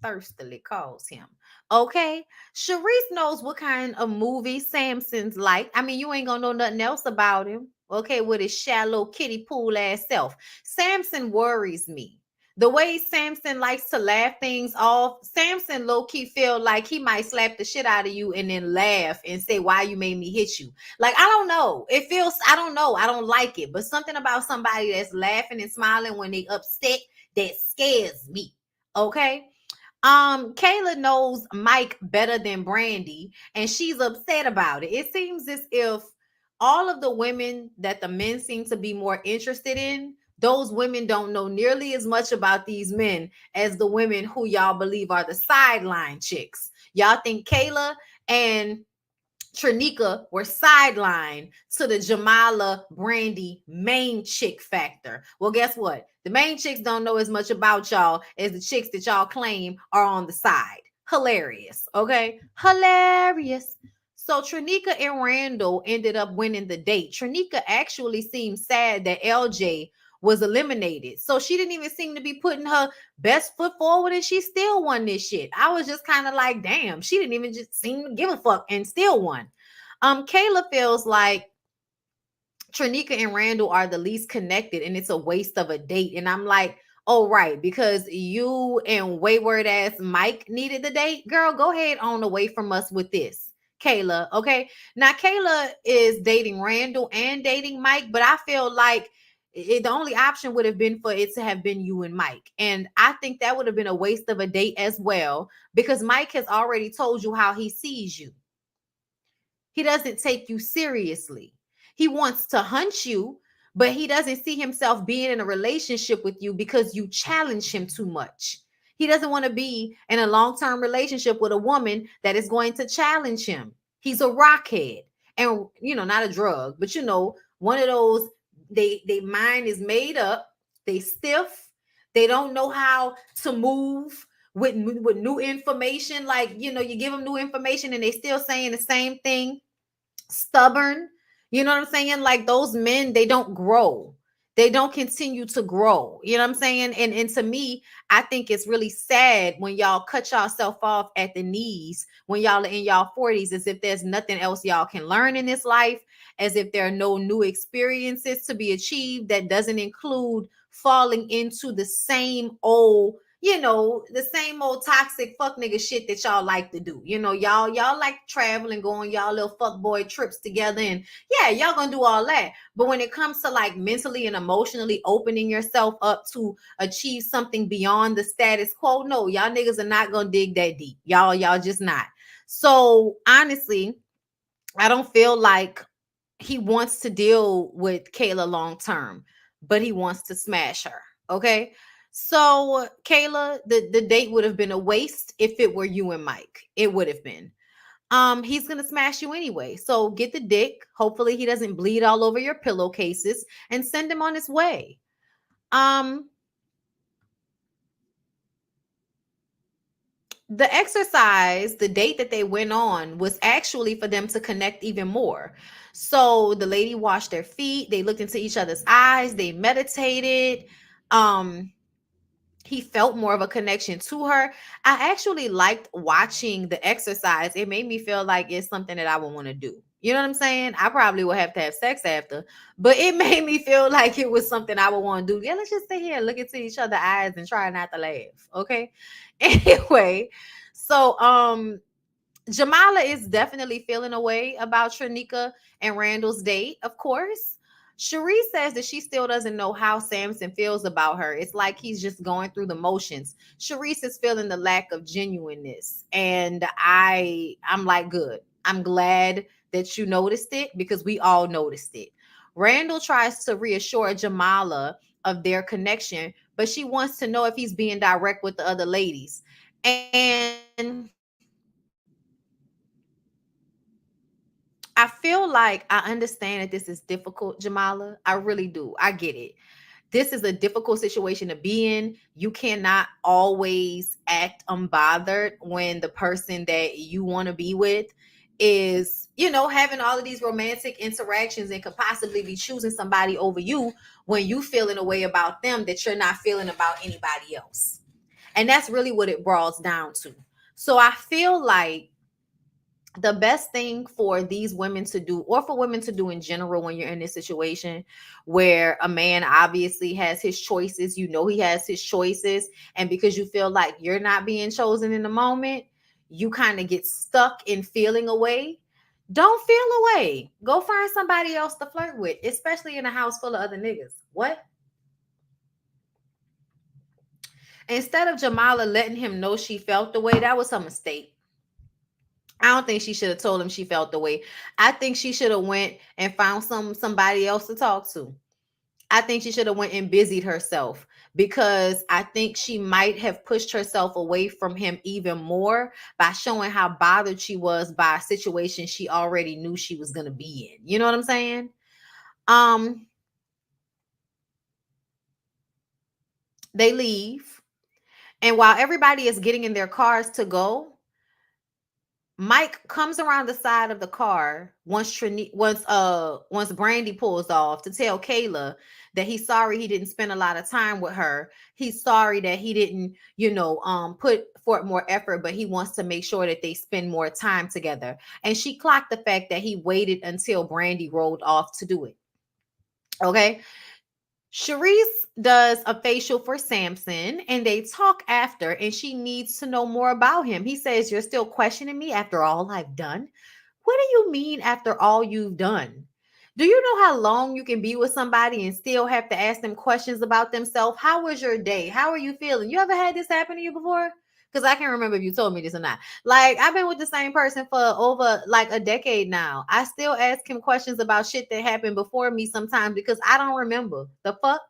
thirstily calls him. Okay. Sharice knows what kind of movie Samson's like. I mean, you ain't gonna know nothing else about him. Okay, with his shallow kiddie pool ass self. Samson worries me. The way Samson likes to laugh things off, Samson low-key feel like he might slap the shit out of you and then laugh and say, why you made me hit you. Like, I don't know. It feels, I don't know. I don't like it. But something about somebody that's laughing and smiling when they upset, that scares me. Okay. Kayla knows Mike better than Brandy, and she's upset about it. It seems as if all of the women that the men seem to be more interested in, those women don't know nearly as much about these men as the women who y'all believe are the sideline chicks. Y'all think Kayla and Trinika were sidelined to the Jamala Brandy main chick factor. Well, guess what? The main chicks don't know as much about y'all as the chicks that y'all claim are on the side. Hilarious. Okay. Hilarious. So Trinika and Randall ended up winning the date. Trinika actually seemed sad that LJ was eliminated. So she didn't even seem to be putting her best foot forward and she still won this shit. I was just kind of like, damn, she didn't even just seem to give a fuck and still won. Kayla feels like Trinika and Randall are the least connected and it's a waste of a date. And I'm like, oh, right, because you and wayward ass Mike needed the date. Girl, go ahead on away from us with this. Kayla, okay? Now, Kayla is dating Randall and dating Mike, but I feel like the only option would have been for it to have been you and Mike. And I think that would have been a waste of a date as well, because Mike has already told you how he sees you. He doesn't take you seriously. He wants to hunt you, but he doesn't see himself being in a relationship with you because you challenge him too much. He doesn't want to be in a long-term relationship with a woman that is going to challenge him. He's a rockhead. And, not a drug, but, one of those, they mind is made up. They stiff. They don't know how to move with new information. Like, you give them new information and they still saying the same thing. Stubborn. You know what I'm saying? Like those men, they don't grow. They don't continue to grow. You know what I'm saying? And to me, I think it's really sad when y'all cut yourself off at the knees when y'all are in y'all 40s, as if there's nothing else y'all can learn in this life, as if there are no new experiences to be achieved that doesn't include falling into the same old, the same old toxic fuck nigga shit that y'all like to do. Y'all like traveling, going y'all little fuck boy trips together, and yeah, y'all gonna do all that. But when it comes to like mentally and emotionally opening yourself up to achieve something beyond the status quo, no, y'all niggas are not gonna dig that deep. Y'all just not. So honestly, I don't feel like he wants to deal with Kayla long term, but he wants to smash her. Okay. So Kayla, the date would have been a waste if it were you and Mike. It would have been. He's gonna smash you anyway. So get the dick. Hopefully he doesn't bleed all over your pillowcases and send him on his way. Um, the exercise, the date that they went on was actually for them to connect even more. So the lady washed their feet, they looked into each other's eyes, they meditated. Um, he felt more of a connection to her. I actually liked watching the exercise. It made me feel like it's something that I would want to do. You know what I'm saying? I probably would have to have sex after, but it made me feel like it was something I would want to do. Yeah, let's just sit here, look into each other's eyes and try not to laugh. Okay. Anyway, so Jamala is definitely feeling a way about Trinika and Randall's date, of course. Cherie says that she still doesn't know how Samson feels about her. It's like he's just going through the motions. Cherise is feeling the lack of genuineness. And I'm like, good. I'm glad that you noticed it because we all noticed it. Randall tries to reassure Jamala of their connection, but she wants to know if he's being direct with the other ladies. And I feel like I understand that this is difficult, Jamala. I really do. I get it. This is a difficult situation to be in. You cannot always act unbothered when the person that you want to be with is, having all of these romantic interactions and could possibly be choosing somebody over you when you feel in a way about them that you're not feeling about anybody else. And that's really what it boils down to. So I feel like the best thing for these women to do, or for women to do in general, when you're in this situation where a man obviously has his choices, he has his choices, and because you feel like you're not being chosen in the moment, you kind of get stuck in feeling away. Don't feel away. Go find somebody else to flirt with, especially in a house full of other niggas. What? Instead of Jamala letting him know she felt the way, that was her mistake. I don't think she should have told him she felt the way. I think she should have went and found somebody else to talk to. I think she should have went and busied herself, because I think she might have pushed herself away from him even more by showing how bothered she was by a situation she already knew she was going to be in. You know what I'm saying? Um, they leave, and while everybody is getting in their cars to go, Mike comes around the side of the car once Brandy pulls off to tell Kayla that he's sorry he didn't spend a lot of time with her. He's sorry that he didn't, put forth more effort, but he wants to make sure that they spend more time together. And she clocked the fact that he waited until Brandy rolled off to do it. Okay. Charisse does a facial for Samson, and they talk after, and she needs to know more about him. He says, "You're still questioning me after all I've done?" What do you mean after all you've done? Do you know how long you can be with somebody and still have to ask them questions about themselves? How was your day? How are you feeling? You ever had this happen to you before? Because I can't remember if you told me this or not. Like, I've been with the same person for over like a decade now. I still ask him questions about shit that happened before me sometimes because I don't remember. The fuck?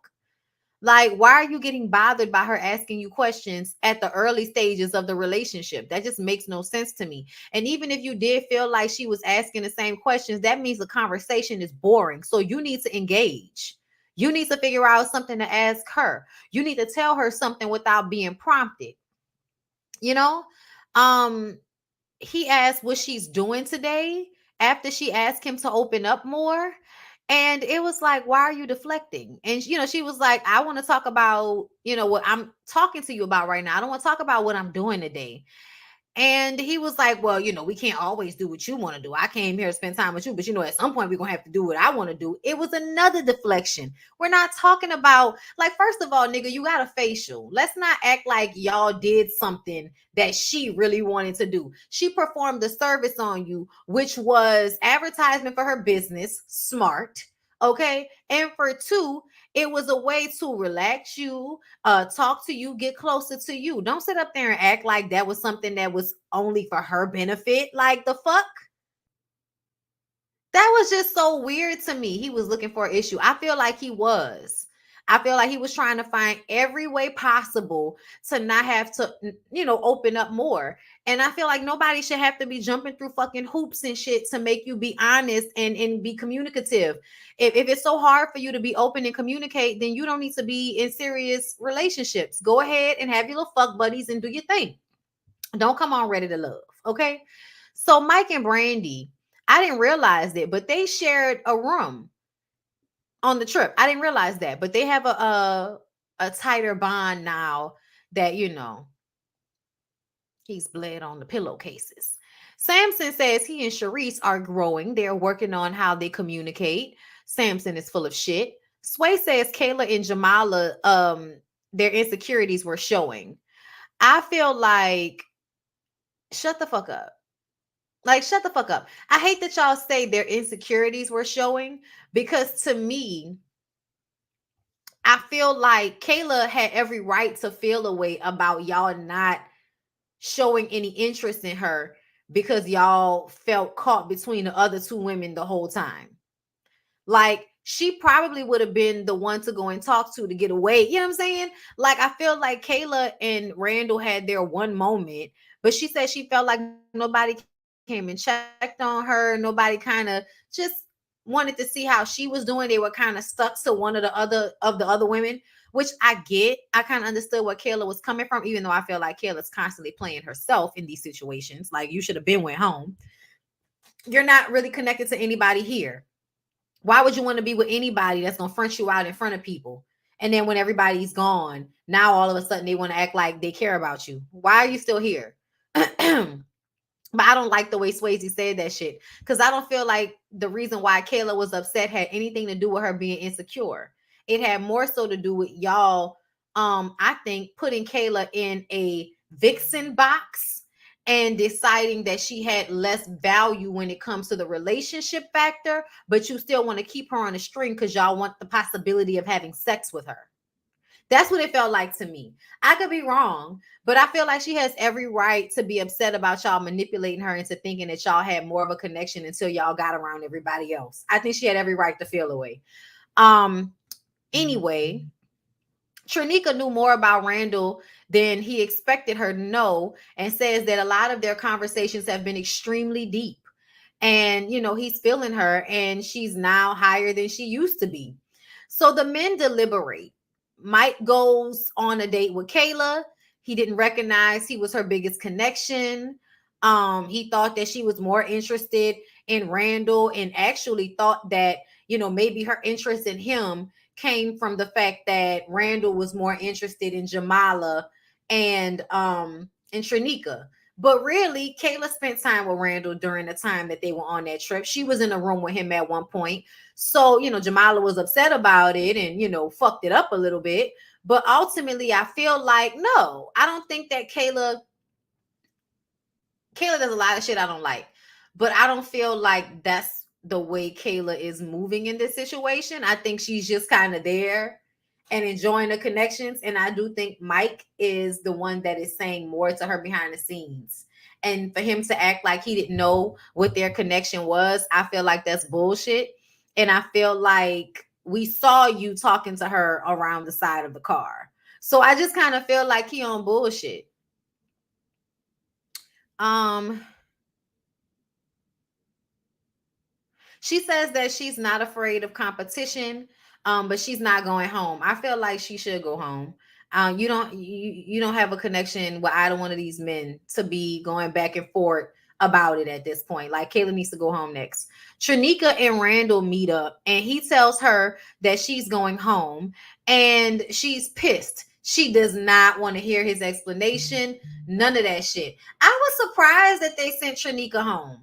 Like, why are you getting bothered by her asking you questions at the early stages of the relationship? That just makes no sense to me. And even if you did feel like she was asking the same questions, that means the conversation is boring. So you need to engage. You need to figure out something to ask her. You need to tell her something without being prompted. You know? Um, he asked what she's doing today after she asked him to open up more. And it was like, why are you deflecting? And she was like, I want to talk about, what I'm talking to you about right now. I don't want to talk about what I'm doing today. And he was like, well, we can't always do what you want to do. I came here to spend time with you, but at some point we're going to have to do what I want to do. It was another deflection. We're not talking about, like, first of all, nigga, you got a facial. Let's not act like y'all did something that she really wanted to do. She performed a service on you, which was advertisement for her business. Smart. Okay. And for two, it was a way to relax you, talk to you, get closer to you. Don't sit up there and act like that was something that was only for her benefit. Like, the fuck? That was just so weird to me. He was looking for an issue. I feel like he was. I feel like he was trying to find every way possible to not have to, open up more. And I feel like nobody should have to be jumping through fucking hoops and shit to make you be honest and be communicative. If it's so hard for you to be open and communicate, then you don't need to be in serious relationships. Go ahead and have your little fuck buddies and do your thing. Don't come on ready to love. Okay. So Mike and Brandy, I didn't realize it, but they shared a room on the trip. I didn't realize that, but they have a tighter bond now that he's bled on the pillowcases. Samson says he and Sharice are growing. They're working on how they communicate. Samson is full of shit. Sway says Kayla and Jamala, their insecurities were showing. I feel like, shut the fuck up. Like, shut the fuck up. I hate that y'all say their insecurities were showing, because to me, I feel like Kayla had every right to feel a way about y'all not showing any interest in her, because y'all felt caught between the other two women the whole time. Like, she probably would have been the one to go and talk to get away. You know what I'm saying? Like, I feel like Kayla and Randall had their one moment, but she said she felt like nobody came and checked on her. Nobody kind of just wanted to see how she was doing. They were kind of stuck to one of the other women, which I get. I kind of understood where Kayla was coming from, even though I feel like Kayla's constantly playing herself in these situations. Like, you should have been went home. You're not really connected to anybody here. Why would you want to be with anybody that's going to front you out in front of people? And then when everybody's gone, now all of a sudden they want to act like they care about you. Why are you still here? But I don't like the way Swayze said that shit, because I don't feel like the reason why Kayla was upset had anything to do with her being insecure. It had more so to do with y'all, I think, putting Kayla in a vixen box and deciding that she had less value when it comes to the relationship factor, but you still want to keep her on a string because y'all want the possibility of having sex with her. That's what it felt like to me. I could be wrong, but I feel like she has every right to be upset about y'all manipulating her into thinking that y'all had more of a connection until y'all got around everybody else. I think she had every right to feel away. Anyway, Trinika knew more about Randall than he expected her to know, and says that a lot of their conversations have been extremely deep. And, he's feeling her, and she's now higher than she used to be. So the men deliberate. Mike goes on a date with Kayla. He didn't recognize he was her biggest connection. He thought that she was more interested in Randall, and actually thought that, maybe her interest in him came from the fact that Randall was more interested in Jamala and Trinika. But really, Kayla spent time with Randall during the time that they were on that trip. She was in a room with him at one point. So, Jamala was upset about it and, fucked it up a little bit. But ultimately, I feel like, no, I don't think that Kayla does a lot of shit I don't like. But I don't feel like that's the way Kayla is moving in this situation. I think she's just kind of there and enjoying the connections. And I do think Mike is the one that is saying more to her behind the scenes. And for him to act like he didn't know what their connection was, I feel like that's bullshit. And I feel like we saw you talking to her around the side of the car. So I just kind of feel like he on bullshit. She says that she's not afraid of competition, but she's not going home. I feel like she should go home. You don't have a connection with either one of these men to be going back and forth about it at this point. Like, Kayla needs to go home next. Trinika and Randall meet up, and he tells her that she's going home, and she's pissed. She does not want to hear his explanation. None of that shit. I was surprised that they sent Trinika home.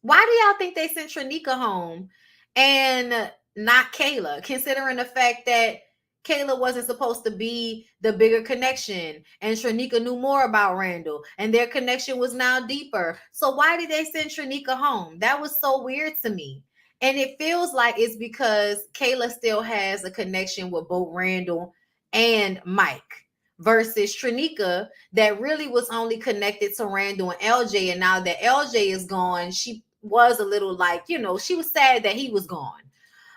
Why do y'all think they sent Trinika home and not Kayla, considering the fact that Kayla wasn't supposed to be the bigger connection, and Trinika knew more about Randall, and their connection was now deeper? So why did they send Trinika home? That was so weird to me. And it feels like it's because Kayla still has a connection with both Randall and Mike, versus Trinika that really was only connected to Randall and LJ. And now that LJ is gone, she was a little like, she was sad that he was gone.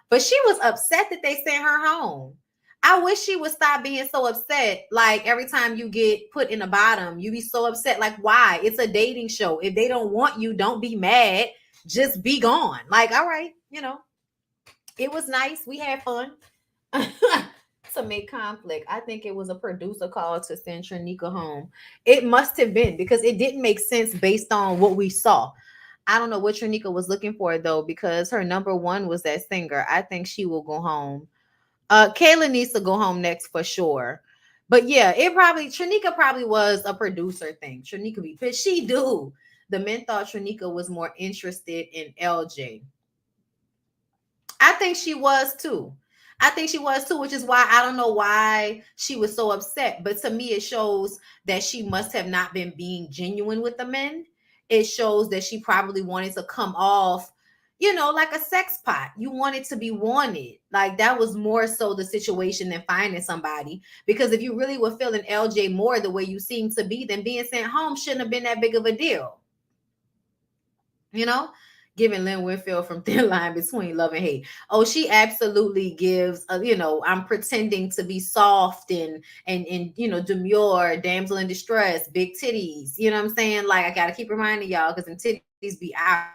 But she was upset that they sent her home. I wish she would stop being so upset. Like, every time you get put in the bottom, you be so upset. Like, why? It's a dating show. If they don't want you, don't be mad. Just be gone. Like, all right, it was nice. We had fun. To make conflict. I think it was a producer call to send Trinika home. It must have been, because it didn't make sense based on what we saw. I don't know what Trinika was looking for, though, because her number one was that singer. I think she will go home. Kayla needs to go home next for sure. But yeah, Trinika probably was a producer thing. Trinika be pissed. She do. The men thought Trinika was more interested in LJ. I think she was too. Which is why I don't know why she was so upset. But to me, it shows that she must have not been being genuine with the men. It shows that she probably wanted to come off, like a sex pot. You wanted to be wanted. Like, that was more so the situation than finding somebody. Because if you really were feeling LJ more the way you seem to be, then being sent home shouldn't have been that big of a deal. Giving Lynn Winfield from Thin Line Between Love and Hate. Oh, she absolutely gives, I'm pretending to be soft and demure, damsel in distress, big titties. You know what I'm saying? Like, I got to keep reminding y'all, because them titties be out.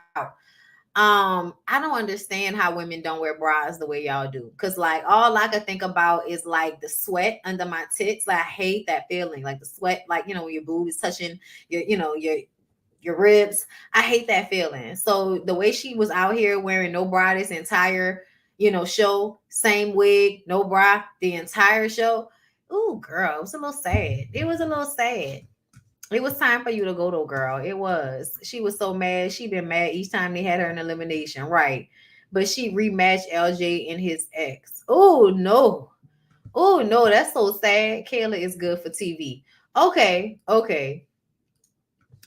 I don't understand how women don't wear bras the way y'all do. Because, like, all I could think about is, like, the sweat under my tits. Like, I hate that feeling. Like, the sweat, like, when your boob is touching your ribs. I hate that feeling. So the way she was out here wearing no bra this entire, show, same wig, no bra the entire show. Ooh, girl, it was a little sad. It was time for you to go, though, girl. It was. She was so mad. She been mad each time they had her in elimination, right? But she rematched LJ and his ex. Oh no, that's so sad. Kayla is good for TV. Okay.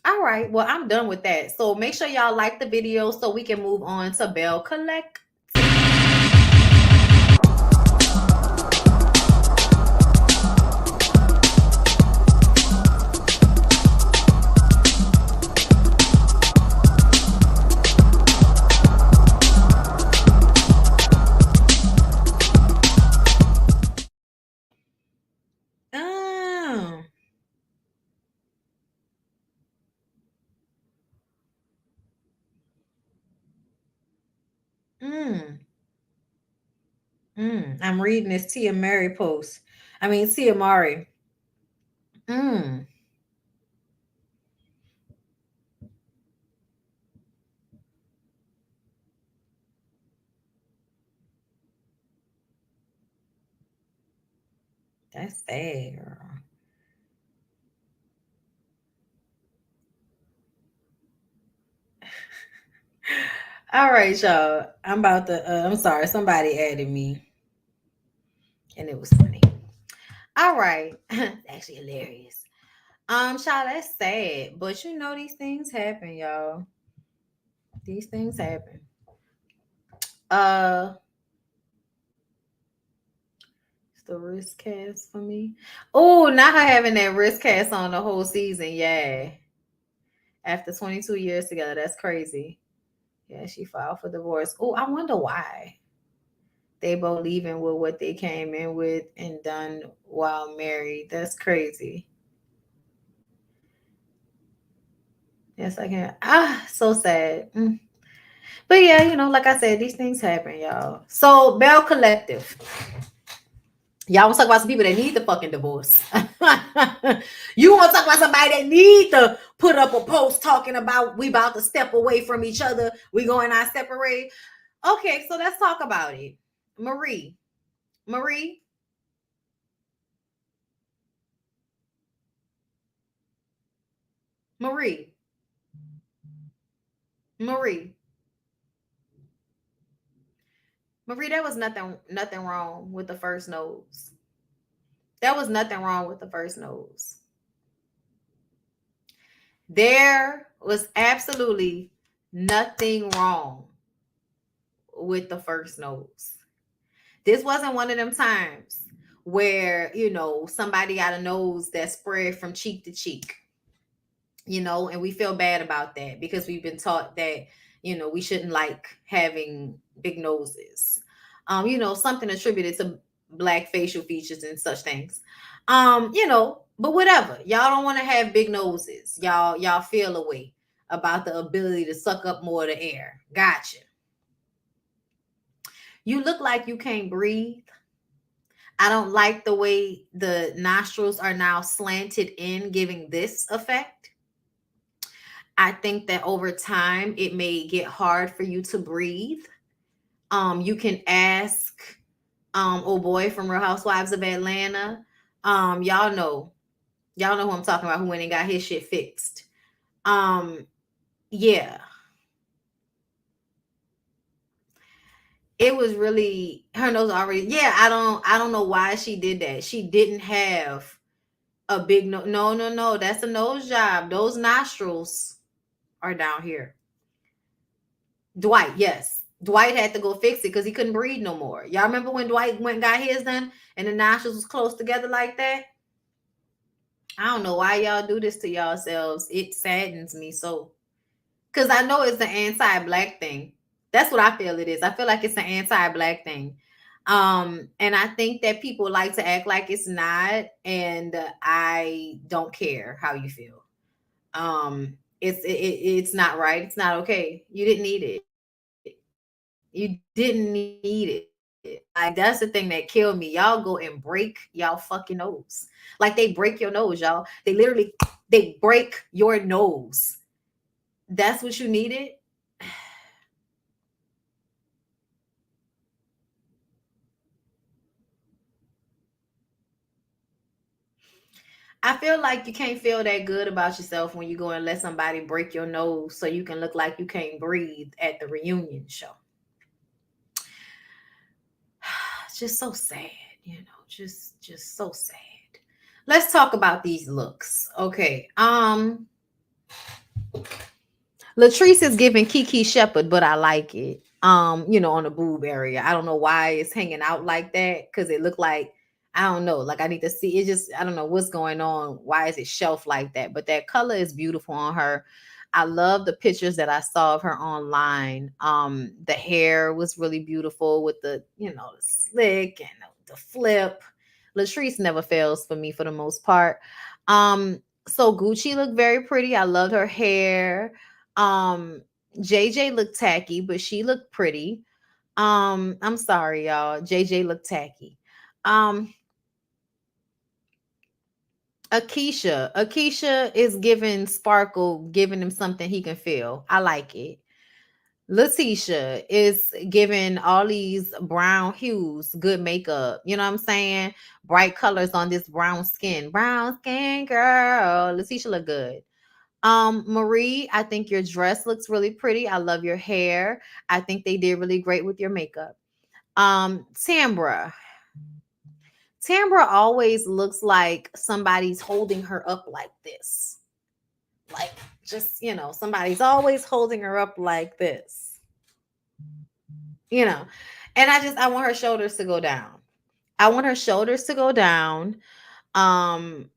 All right. Well, I'm done with that. So make sure y'all like the video so we can move on to Belle Collect. I'm reading this Tia Mary post. Tia Amari. That's sad, girl. All right, y'all. I'm about to. I'm sorry. Somebody added me, and it was funny. All right, actually hilarious. Child, that's sad, but these things happen, y'all. These things happen. It's the wrist cast for me. Oh, not her having that wrist cast on the whole season. Yeah. After 22 years together, that's crazy. Yeah, she filed for divorce. Oh, I wonder why. They both leaving with what they came in with and done while married. That's crazy. Yes, I can. So sad. But yeah, like I said, these things happen, y'all. So Belle Collective. Y'all want to talk about some people that need the fucking divorce. You want to talk about somebody that need the put up a post talking about we about to step away from each other. We going our separate. Okay, so let's talk about it. Marie, Marie, Marie, Marie, Marie. There was nothing wrong with the first nose. There was nothing wrong with the first nose. There was absolutely nothing wrong with the first nose. This wasn't one of them times where, somebody got a nose that spread from cheek to cheek, and we feel bad about that because we've been taught that, we shouldn't like having big noses. Something attributed to black facial features and such things. But whatever. Y'all don't want to have big noses. Y'all feel a way about the ability to suck up more of the air. Gotcha. You look like you can't breathe. I don't like the way the nostrils are now slanted in, giving this effect. I think that over time it may get hard for you to breathe. You can ask oh boy from Real Housewives of Atlanta. Y'all know who I'm talking about, who went and got his shit fixed. Yeah. It was really her nose already. Yeah, I don't know why she did that. She didn't have a big no. That's a nose job. Those nostrils are down here. Dwight, yes. Dwight had to go fix it because he couldn't breathe no more. Y'all remember when Dwight went and got his done and the nostrils was close together like that? I don't know why y'all do this to yourselves. It saddens me so. Because I know it's the anti-black thing. That's what I feel it is. I feel like it's an anti-black thing. And I think that people like to act like it's not, and I don't care how you feel. It's not right. It's not okay. You didn't need it. You didn't need it. Like that's the thing that killed me. Y'all go and break y'all fucking nose. Like they break your nose, y'all. They break your nose. That's what you needed. I feel like you can't feel that good about yourself when you go and let somebody break your nose so you can look like you can't breathe at the reunion show. Just so sad, just so sad. Let's talk about these looks. Okay. Latrice is giving Kiki Shepherd, but I like it. On the boob area. I don't know why it's hanging out like that because it looked like I don't know. Like I need to see it. Just I don't know what's going on. Why is it shelf like that? But that color is beautiful on her. I love the pictures that I saw of her online. The hair was really beautiful with the slick and the flip. Latrice never fails for me for the most part. So Gucci looked very pretty. I loved her hair. Um, JJ looked tacky, but she looked pretty. I'm sorry, y'all. JJ looked tacky. Um, Akeisha is giving Sparkle, giving him something he can feel. I like it. Letitia is giving all these brown hues, good makeup. You know what I'm saying? Bright colors on this brown skin. Brown skin girl. Letitia look good. Marie, I think your dress looks really pretty. I love your hair. I think they did really great with your makeup. Tambra. Tambra always looks like somebody's holding her up like this. Like somebody's always holding her up like this. You know. And I want her shoulders to go down. I want her shoulders to go down. Um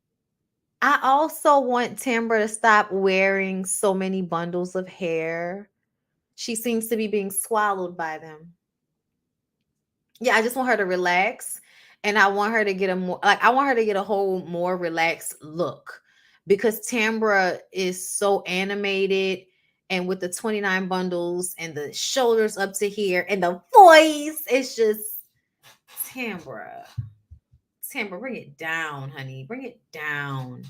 I also want Tambra to stop wearing so many bundles of hair. She seems to be being swallowed by them. Yeah, I just want her to relax and I want her to get I want her to get a whole more relaxed look because Tambra is so animated and with the 29 bundles and the shoulders up to here and the voice, it's just Tambra. Tambra, bring it down, honey. Bring it down.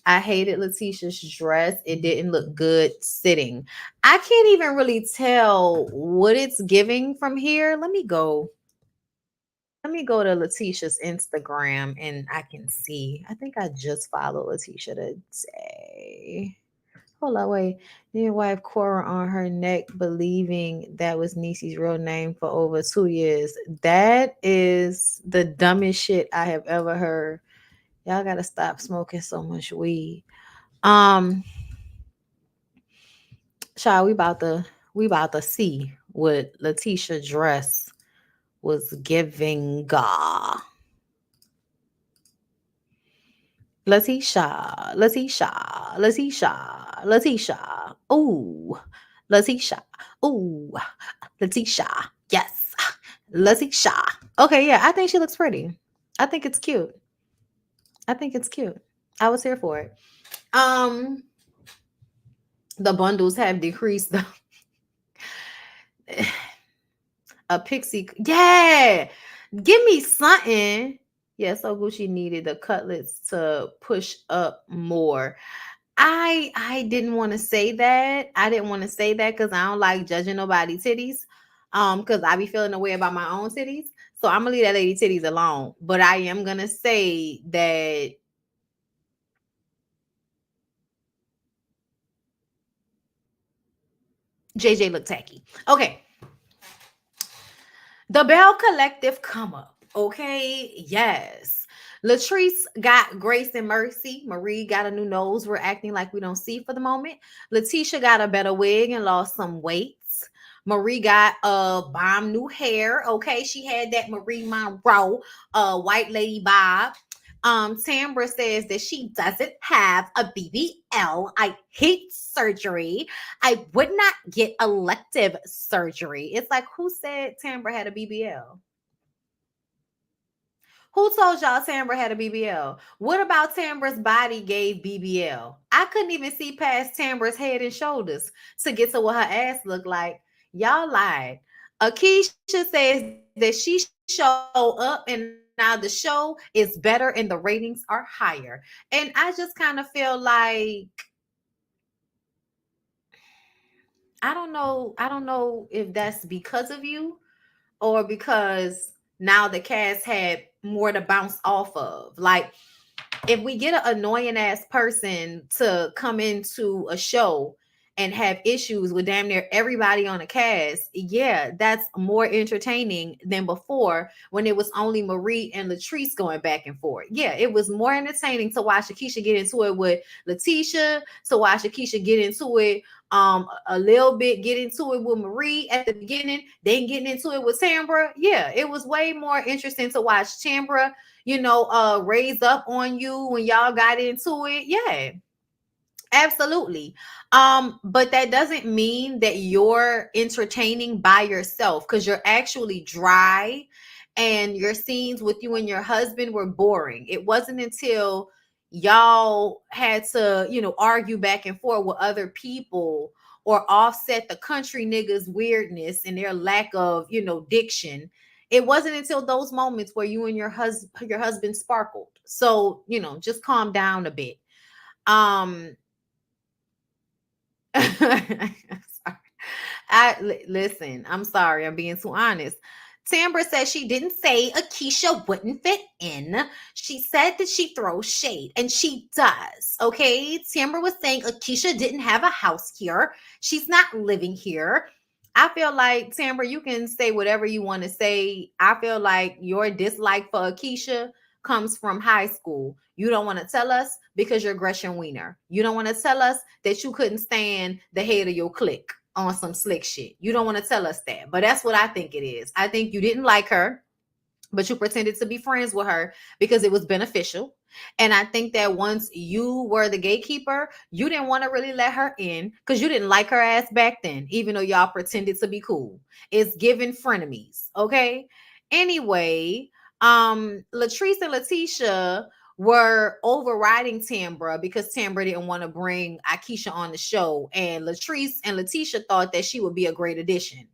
I hated Letitia's dress. It didn't look good sitting. I can't even really tell what it's giving from here. Let me go. Let me go to Letitia's Instagram and I can see. I think I just followed Letitia today. Hold on, wait. Then wife Cora on her neck, believing that was Niecy's real name for over 2 years. That is the dumbest shit I have ever heard. Y'all gotta stop smoking so much weed. Um, Child, we about to see what Letitia dress was giving. Letitia. Ooh, Letitia. Ooh, Letitia. Yes, Letitia. Okay, yeah, I think she looks pretty. I think it's cute. I think it's cute. I was here for it. Um, the bundles have decreased. A pixie, yeah. Give me something. Yeah, so Gucci needed the cutlets to push up more. I didn't want to say that. I didn't want to say that because I don't like judging nobody's titties. Because I be feeling the way about my own titties. So I'm gonna leave that lady titties alone. But I am gonna say that JJ looked tacky. Okay. The Belle Collective come up. Okay. Yes. Latrice got Grace and Mercy. Marie got a new nose. We're acting like we don't see for the moment. Letitia got a better wig and lost some weight. Marie got bomb new hair. Okay. She had that Marie Monroe white lady bob. Tambra says that she doesn't have a BBL. I hate surgery. I would not get elective surgery. It's like, who said Tambra had a BBL? Who told y'all Tambra had a BBL? What about Tambra's body gave BBL? I couldn't even see past Tambra's head and shoulders to get to what her ass looked like. Y'all lied. Akeisha says that she showed up and now the show is better and the ratings are higher. And I just kind of feel like I don't know if that's because of you or because now the cast had more to bounce off of. Like, if we get an annoying ass person to come into a show and have issues with damn near everybody on the cast, yeah, that's more entertaining than before when it was only Marie and Latrice going back and forth. Yeah, it was more entertaining to watch Akeisha get into it with Letitia, to watch Akeisha get into it a little bit, get into it with Marie at the beginning, then getting into it with Tambra. Yeah, it was way more interesting to watch Tambra, raise up on you when y'all got into it. Yeah, absolutely. But that doesn't mean that you're entertaining by yourself, because you're actually dry and your scenes with you and your husband were boring. It wasn't until y'all had to, argue back and forth with other people or offset the country niggas weirdness and their lack of, diction. It wasn't until those moments where you and your husband sparkled. So, just calm down a bit. Um Sorry. Listen, I'm sorry, I'm being too honest. Tambra says she didn't say Akeisha wouldn't fit in. She said that she throws shade, and she does. Okay. Tambra was saying Akeisha didn't have a house here. She's not living here. I feel like, Tambra, you can say whatever you want to say. I feel like your dislike for Akeisha comes from high school. You don't want to tell us because you're Gretchen Wiener. You don't want to tell us that you couldn't stand the head of your clique on some slick shit. You don't want to tell us that. But that's what I think it is. I think you didn't like her, but you pretended to be friends with her because it was beneficial. And I think that once you were the gatekeeper, you didn't want to really let her in because you didn't like her ass back then, even though y'all pretended to be cool. It's giving frenemies. Okay. Anyway, Latrice and Letitia were overriding Tambra because Tambra didn't want to bring Akeisha on the show. And Latrice and Letitia thought that she would be a great addition.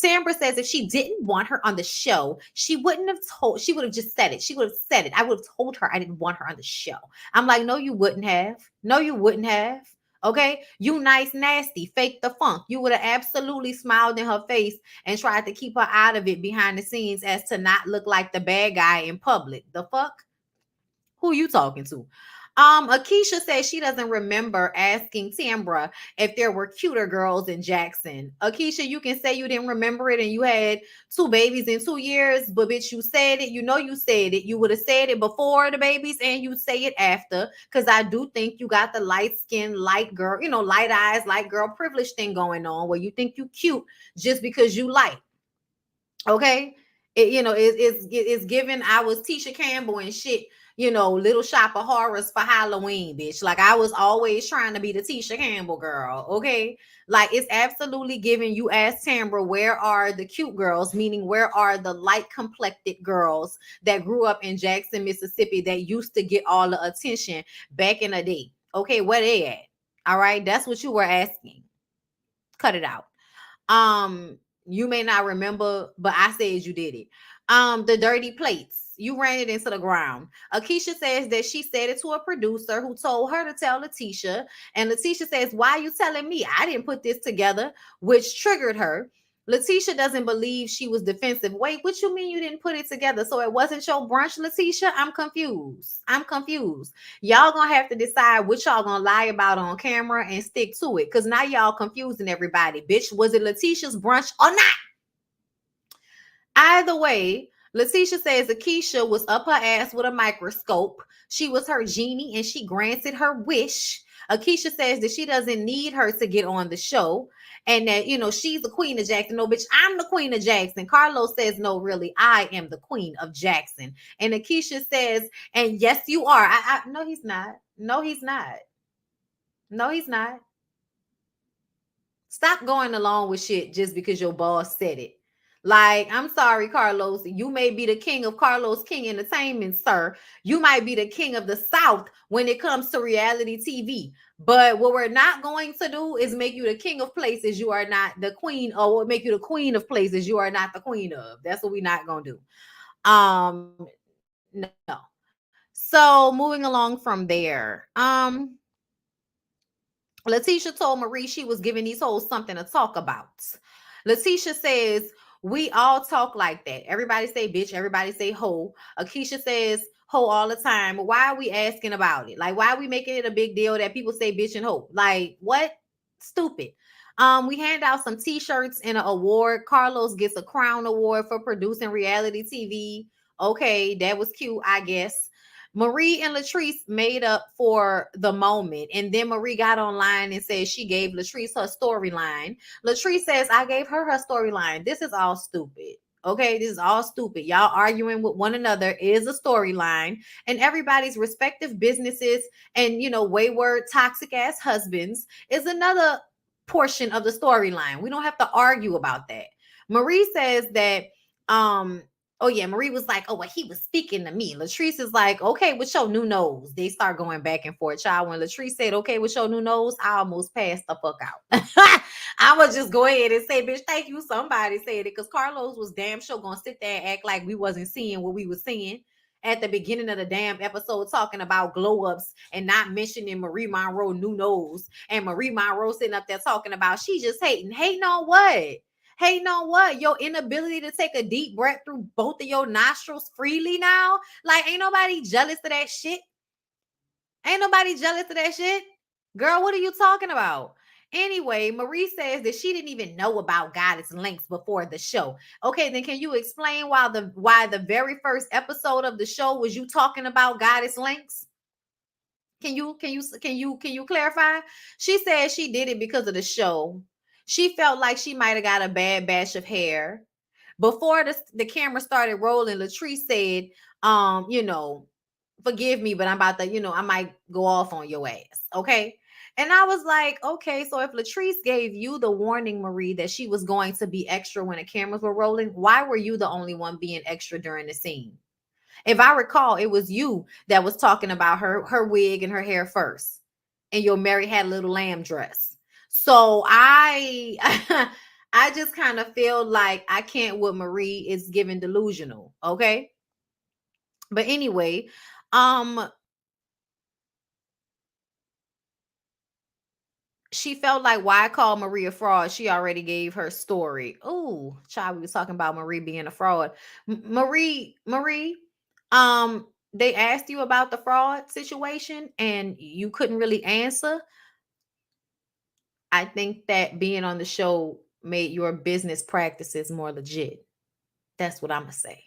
Tambra says if she didn't want her on the show, she would have just said it. She would have said it. I would have told her I didn't want her on the show. I'm like, no, you wouldn't have. No, you wouldn't have. Okay, you nice, nasty, fake the funk. You would have absolutely smiled in her face and tried to keep her out of it behind the scenes as to not look like the bad guy in public. The fuck? Who you talking to? Akeisha says she doesn't remember asking Tambra if there were cuter girls in Jackson. Akeisha, you can say you didn't remember it and you had 2 babies in 2 years, but bitch, you said it. You know you said it. You would have said it before the babies and you say it after, because I do think you got the light skin, light girl, light eyes, light girl privilege thing going on where you think you cute just because you light. Okay, it's given. I was Tisha Campbell and shit. Little Shop of Horrors for Halloween, bitch. Like I was always trying to be the Tisha Campbell girl. Okay, like it's absolutely giving. You ask Tambra, where are the cute girls? Meaning, where are the light complected girls that grew up in Jackson, Mississippi, that used to get all the attention back in the day? Okay, where they at? All right, that's what you were asking. Cut it out. You may not remember, but I said you did it. The dirty plates. You ran it into the ground. Akeisha says that she said it to a producer who told her to tell Letitia. And Letitia says, why are you telling me? I didn't put this together, which triggered her. Letitia doesn't believe she was defensive. Wait, what you mean you didn't put it together? So it wasn't your brunch, Letitia? I'm confused. Y'all gonna have to decide what y'all gonna lie about on camera and stick to it, because now y'all confusing everybody. Bitch, was it Letitia's brunch or not? Either way, Letitia says Akeisha was up her ass with a microscope. She was her genie and she granted her wish. Akeisha says that she doesn't need her to get on the show and that, she's the queen of Jackson. No, bitch, I'm the queen of Jackson. Carlos says, no, really, I am the queen of Jackson. And Akeisha says, and yes, you are. No, he's not. No, he's not. No, he's not. Stop going along with shit just because your boss said it. Like, I'm sorry, Carlos. You may be the king of Carlos King Entertainment, sir. You might be the king of the South when it comes to reality TV. But what we're not going to do is make you the king of places you are not the queen, or make you the queen of places you are not the queen of. That's what we're not going to do. No. So moving along from there. Letitia told Marie she was giving these hoes something to talk about. Letitia says, we all talk like that. Everybody say bitch, everybody say hoe. Akeisha says hoe all the time. Why are we asking about it? Like, why are we making it a big deal that people say bitch and hoe? Like, what? Stupid. We hand out some t-shirts and an award. Carlos gets a crown award for producing reality TV. Okay, that was cute, I guess. Marie and Latrice made up for the moment. And then Marie got online and said she gave Latrice her storyline. Latrice says, I gave her her storyline. This is all stupid. Okay, this is all stupid. Y'all arguing with one another is a storyline, and everybody's respective businesses and, wayward, toxic ass husbands is another portion of the storyline. We don't have to argue about that. Marie says that, oh yeah, Marie was like, oh, well, he was speaking to me. Latrice is like, okay, with your new nose. They start going back and forth. Child, when Latrice said, okay, with your new nose, I almost passed the fuck out. I would just go ahead and say, bitch, thank you. Somebody said it, because Carlos was damn sure gonna sit there and act like we wasn't seeing what we were seeing at the beginning of the damn episode, talking about glow ups and not mentioning Marie Monroe new nose, and Marie Monroe sitting up there talking about she just hating on what? Hating on what? Your inability to take a deep breath through both of your nostrils freely now? Like, ain't nobody jealous of that shit? Ain't nobody jealous of that shit? Girl, what are you talking about? Anyway, Marie says that she didn't even know about Goddess Links before the show. Okay, then can you explain why the very first episode of the show was you talking about Goddess Links? Can you clarify? She said she did it because of the show. She felt like she might have got a bad batch of hair. Before the camera started rolling, Latrice said, forgive me, but I'm about to, I might go off on your ass. Okay. And I was like, okay, so if Latrice gave you the warning, Marie, that she was going to be extra when the cameras were rolling, why were you the only one being extra during the scene? If I recall, it was you that was talking about her wig and her hair first, and your Mary Had a Little Lamb dress. So I I just kind of feel like I can't with Marie is giving delusional. Okay. But anyway, um, she felt like why call Marie a fraud? She already gave her story. Oh, child, we was talking about Marie being a fraud. Marie, they asked you about the fraud situation and you couldn't really answer. I think that being on the show made your business practices more legit. That's what I'm gonna say.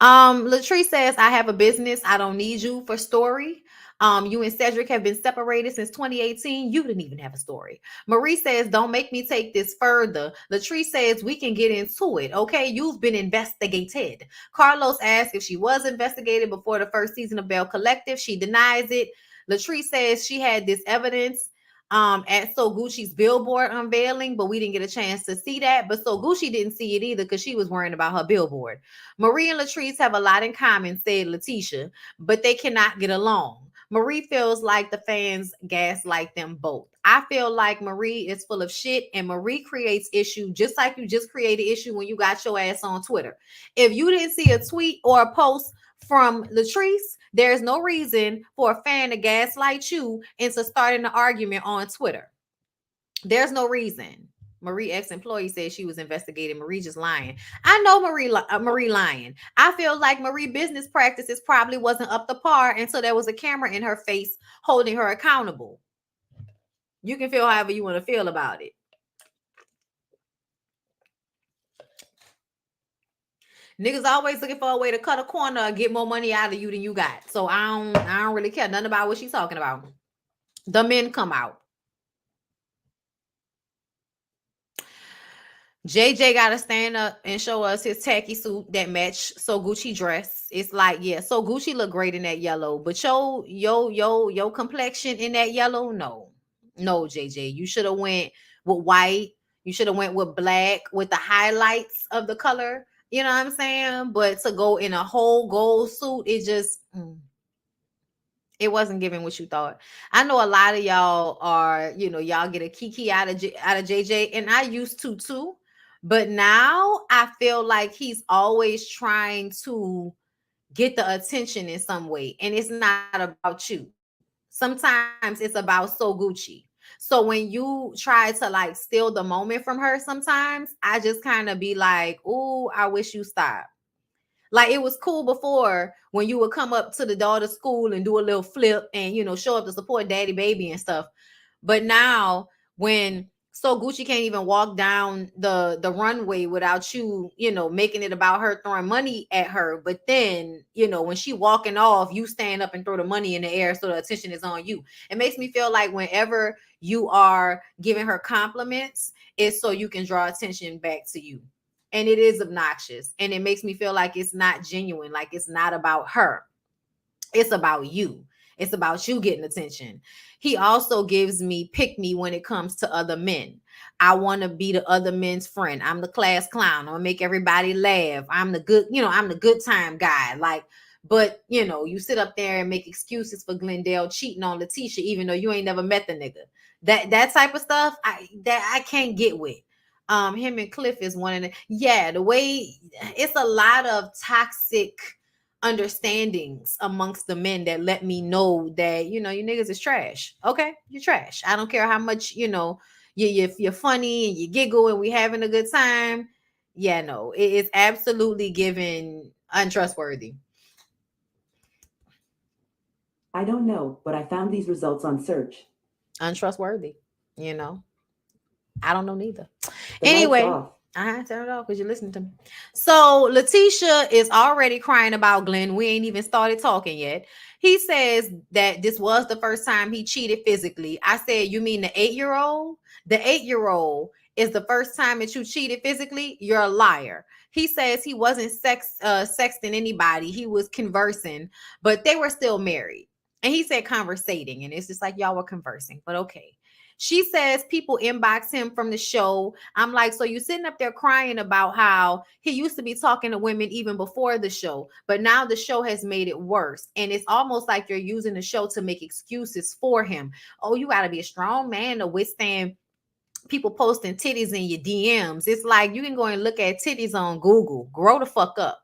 Latrice says, I have a business. I don't need you for story. You and Cedric have been separated since 2018. You didn't even have a story. Marie says, don't make me take this further. Latrice says, we can get into it. Okay, you've been investigated. Carlos asked if she was investigated before the first season of Belle Collective. She denies it. Latrice says she had this evidence at So Gucci's billboard unveiling, but we didn't get a chance to see that. But So Gucci didn't see it either because she was worrying about her billboard. Marie and Latrice have a lot in common, said Letitia, but they cannot get along. Marie feels like the fans gaslight them both. I feel like Marie is full of shit and Marie creates issue just like you just created issue when you got your ass on Twitter. If you didn't see a tweet or a post from Latrice, there's no reason for a fan to gaslight you into starting an argument on Twitter. There's no reason. Marie ex-employee said she was investigating. Marie just lying. I know Marie lying. I feel like Marie business practices probably wasn't up to par until there was a camera in her face holding her accountable. You can feel however you want to feel about it. Niggas always looking for a way to cut a corner or get more money out of you than you got. So I don't really care nothing about what she's talking about. The men come out. JJ got to stand up and show us his tacky suit that match So Gucci dress. It's like, yeah, So Gucci look great in that yellow, but your complexion in that yellow, no, JJ, you should have went with white. You should have went with black with the highlights of the color. You know what I'm saying? But to go in a whole gold suit, it just it wasn't giving what you thought. I know a lot of y'all are, y'all get a kiki out of JJ, and I used to too. But now I feel like he's always trying to get the attention in some way, and it's not about you. Sometimes it's about So Gucci. So when you try to like steal the moment from her, sometimes I just kind of be like, "Ooh, I wish you stopped." Like it was cool before when you would come up to the daughter's school and do a little flip and show up to support daddy baby and stuff. But now when So Gucci can't even walk down the runway without making it about her throwing money at her. But then, when she walking off, you stand up and throw the money in the air so the attention is on you. It makes me feel like whenever you are giving her compliments, it's so you can draw attention back to you. And it is obnoxious. And it makes me feel like it's not genuine, like it's not about her. It's about you. It's about you getting attention. He also gives me pick me when it comes to other men. I want to be the other men's friend. I'm the class clown. I'm gonna make everybody laugh. I'm the good, I'm the good time guy. Like, but you sit up there and make excuses for Glendale cheating on Letitia, even though you ain't never met the nigga. That type of stuff, I can't get with. Him and Cliff is one of the way it's a lot of toxic understandings amongst the men that let me know that you niggas is trash. Okay, you're trash. I don't care how much you're funny and you giggle and we having a good time. Yeah, no, it is absolutely given untrustworthy. I don't know, but I found these results on search. Untrustworthy. I don't know neither. Anyway, I turn it off because you're listening to me. So Letitia is already crying about Glenn. We ain't even started talking yet. He says that this was the first time he cheated physically. I said, you mean the 8-year-old? The 8-year-old is the first time that you cheated physically? You're a liar. He says he wasn't sexting anybody. He was conversing, but they were still married. And he said conversating, and it's just like y'all were conversing, but okay. She says people inbox him from the show. I'm like, so you sitting up there crying about how he used to be talking to women even before the show, but now the show has made it worse. And it's almost like you're using the show to make excuses for him. Oh, you got to be a strong man to withstand people posting titties in your DMs. It's like you can go and look at titties on Google. Grow the fuck up.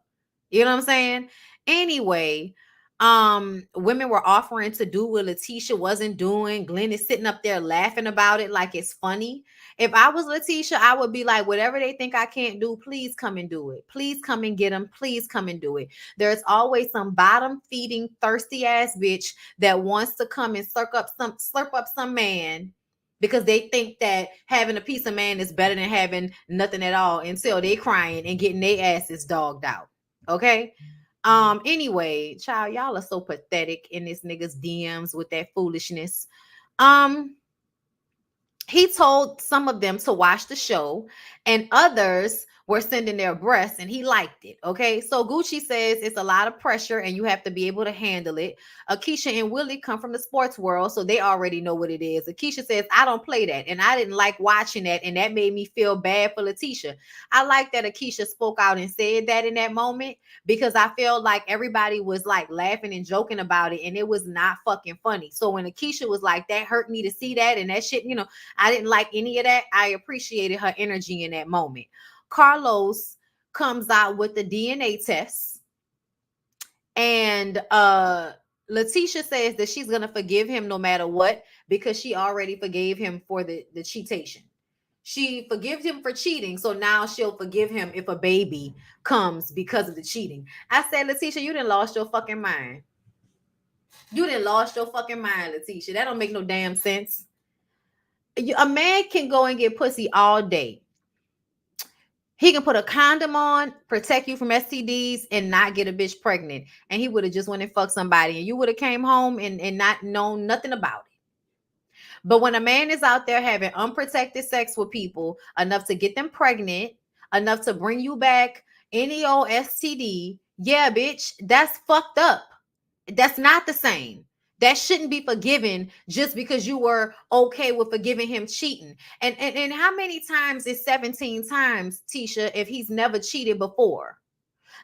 You know what I'm saying? Anyway, women were offering to do what Letitia wasn't doing. Glenn is sitting up there laughing about it like it's funny. If I was Letitia, I would be like, whatever they think I can't do, please come and do it. Please come and get them. Please come and do it. There's always some bottom feeding, thirsty ass bitch that wants to come and slurp up some man because they think that having a piece of man is better than having nothing at all until they crying and getting their asses dogged out. Okay. Anyway, child, y'all are so pathetic in this nigga's DMs with that foolishness. Um, he told some of them to watch the show, and others were sending their breasts, and he liked it. Okay, so Gucci says it's a lot of pressure, and you have to be able to handle it. Akeisha and Willie come from the sports world, so they already know what it is. Akeisha says, I don't play that, and I didn't like watching that, and that made me feel bad for Letitia. I like that Akeisha spoke out and said that in that moment, because I felt like everybody was like laughing and joking about it, and it was not fucking funny. So when Akeisha was like, that hurt me to see that, and that shit, I didn't like any of that. I appreciated her energy in that moment. Carlos comes out with the DNA test, and Letitia says that she's gonna forgive him no matter what because she already forgave him for the cheatation. She forgives him for cheating, so now she'll forgive him if a baby comes because of the cheating. I said, Letitia, you done lost your fucking mind. You done lost your fucking mind, Letitia. That don't make no damn sense. A man can go and get pussy all day. He can put a condom on, protect you from STDs, and not get a bitch pregnant. And he would have just went and fucked somebody, and you would have came home and not known nothing about it. But when a man is out there having unprotected sex with people, enough to get them pregnant, enough to bring you back any old STD, yeah, bitch, that's fucked up. That's not the same. That shouldn't be forgiven just because you were okay with forgiving him cheating. And how many times is 17 times, Tisha, if he's never cheated before?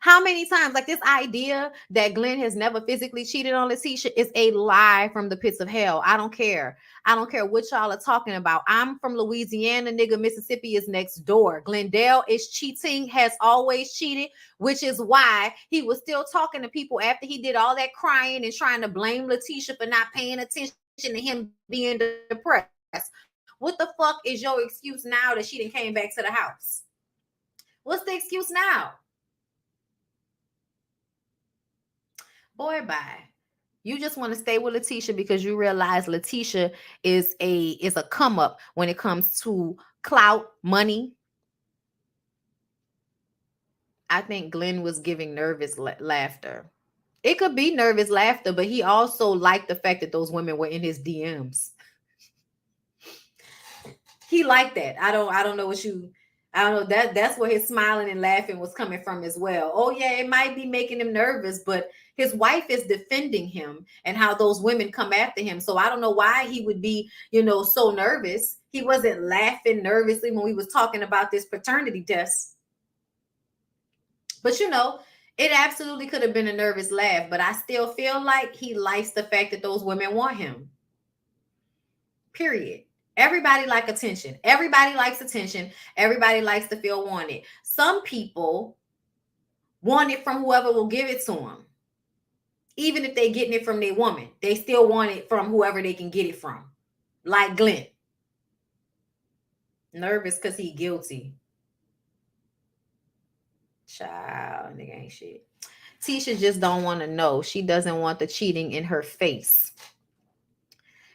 How many times, like this idea that Glenn has never physically cheated on Letitia is a lie from the pits of hell. I don't care. I don't care what y'all are talking about. I'm from Louisiana, nigga. Mississippi is next door. Glendale is cheating, has always cheated, which is why he was still talking to people after he did all that crying and trying to blame Letitia for not paying attention to him being depressed. What the fuck is your excuse now that she done came back to the house? What's the excuse now? Boy, bye. You just want to stay with Letitia because you realize Letitia is a come up when it comes to clout, money. I think Glenn was giving nervous laughter. It could be nervous laughter, but he also liked the fact that those women were in his DMs. He liked that. I don't know what you. I don't know, that's where his smiling and laughing was coming from as well. Oh yeah, it might be making him nervous, but his wife is defending him and how those women come after him. So I don't know why he would be, so nervous. He wasn't laughing nervously when we was talking about this paternity test. But it absolutely could have been a nervous laugh, but I still feel like he likes the fact that those women want him. Period. Everybody likes attention. Everybody likes attention. Everybody likes to feel wanted. Some people want it from whoever will give it to them. Even if they're getting it from their woman, they still want it from whoever they can get it from. Like Glenn. Nervous because he guilty. Child, nigga ain't shit. Tisha just don't want to know. She doesn't want the cheating in her face.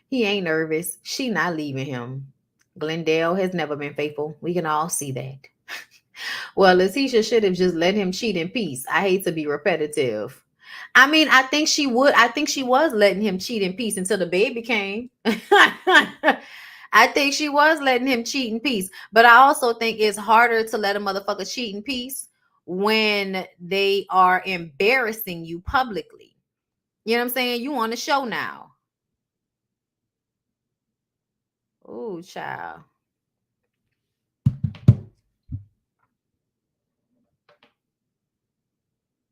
He ain't nervous. She not leaving him. Glendale has never been faithful. We can all see that. Well, Letitia should have just let him cheat in peace. I hate to be repetitive. I mean, I think she would. I think she was letting him cheat in peace until the baby came. I think she was letting him cheat in peace. But I also think it's harder to let a motherfucker cheat in peace when they are embarrassing you publicly. You know what I'm saying? You on the show now. Oh, child.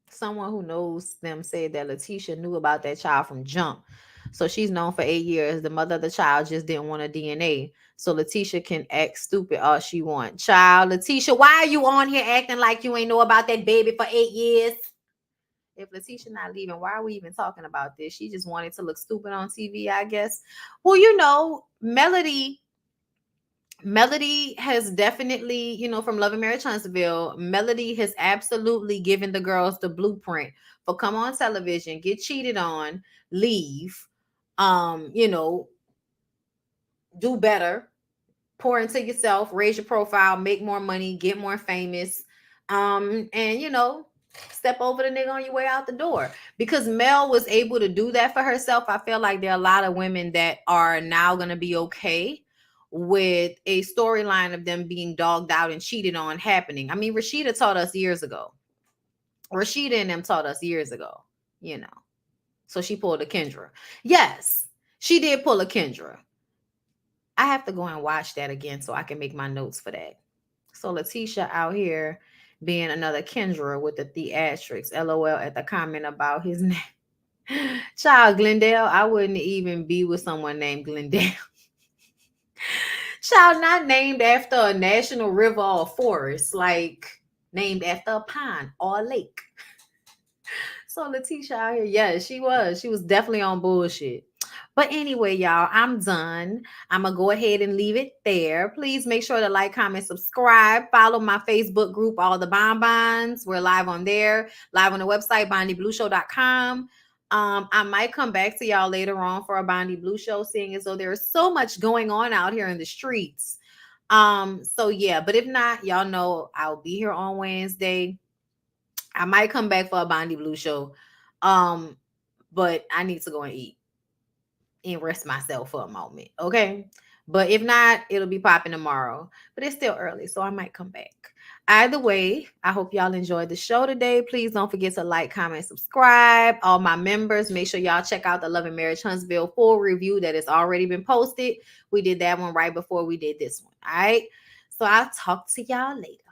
Someone who knows them said that Letitia knew about that child from jump. So she's known for 8 years. The mother of the child just didn't want a DNA. So Letitia can act stupid all she want. Child, Letitia, why are you on here acting like you ain't know about that baby for 8 years? If Letitia not leaving, why are we even talking about this? She just wanted to look stupid on TV, I guess. Well, Melody has definitely, from Love and Marriage Huntsville, Melody has absolutely given the girls the blueprint for come on television, get cheated on, leave, um, you know, do better, pour into yourself, raise your profile, make more money, get more famous, and step over the nigga on your way out the door. Because Mel was able to do that for herself, I feel like there are a lot of women that are now gonna be okay with a storyline of them being dogged out and cheated on happening. I mean, Rashida taught us years ago. Rashida and them taught us years ago, you know. So she pulled a Kendra. Yes, she did pull a Kendra. I have to go and watch that again so I can make my notes for that. So Letitia out here being another Kendra with the theatrics. LOL at the comment about his name. Child, Glendale, I wouldn't even be with someone named Glendale. Child, not named after a national river or forest, like named after a pond or a lake. So Letitia out here, yeah, she was. She was definitely on bullshit. But anyway, y'all, I'm done. I'm going to go ahead and leave it there. Please make sure to like, comment, subscribe. Follow my Facebook group, All the Bonbons. We're live on there. Live on the website, BondyBlueShow.com. I might come back to y'all later on for a Bondy Blue Show, seeing as though there's so much going on out here in the streets. So yeah, but if not, y'all know I'll be here on Wednesday. I might come back for a Bondy Blue Show. But I need to go and eat and rest myself for a moment. Okay. But if not, it'll be popping tomorrow. But it's still early, so I might come back. Either way, I hope y'all enjoyed the show today. Please don't forget to like, comment, subscribe. All my members, make sure y'all check out the Love and Marriage Huntsville full review that has already been posted. We did that one right before we did this one. All right. So I'll talk to y'all later.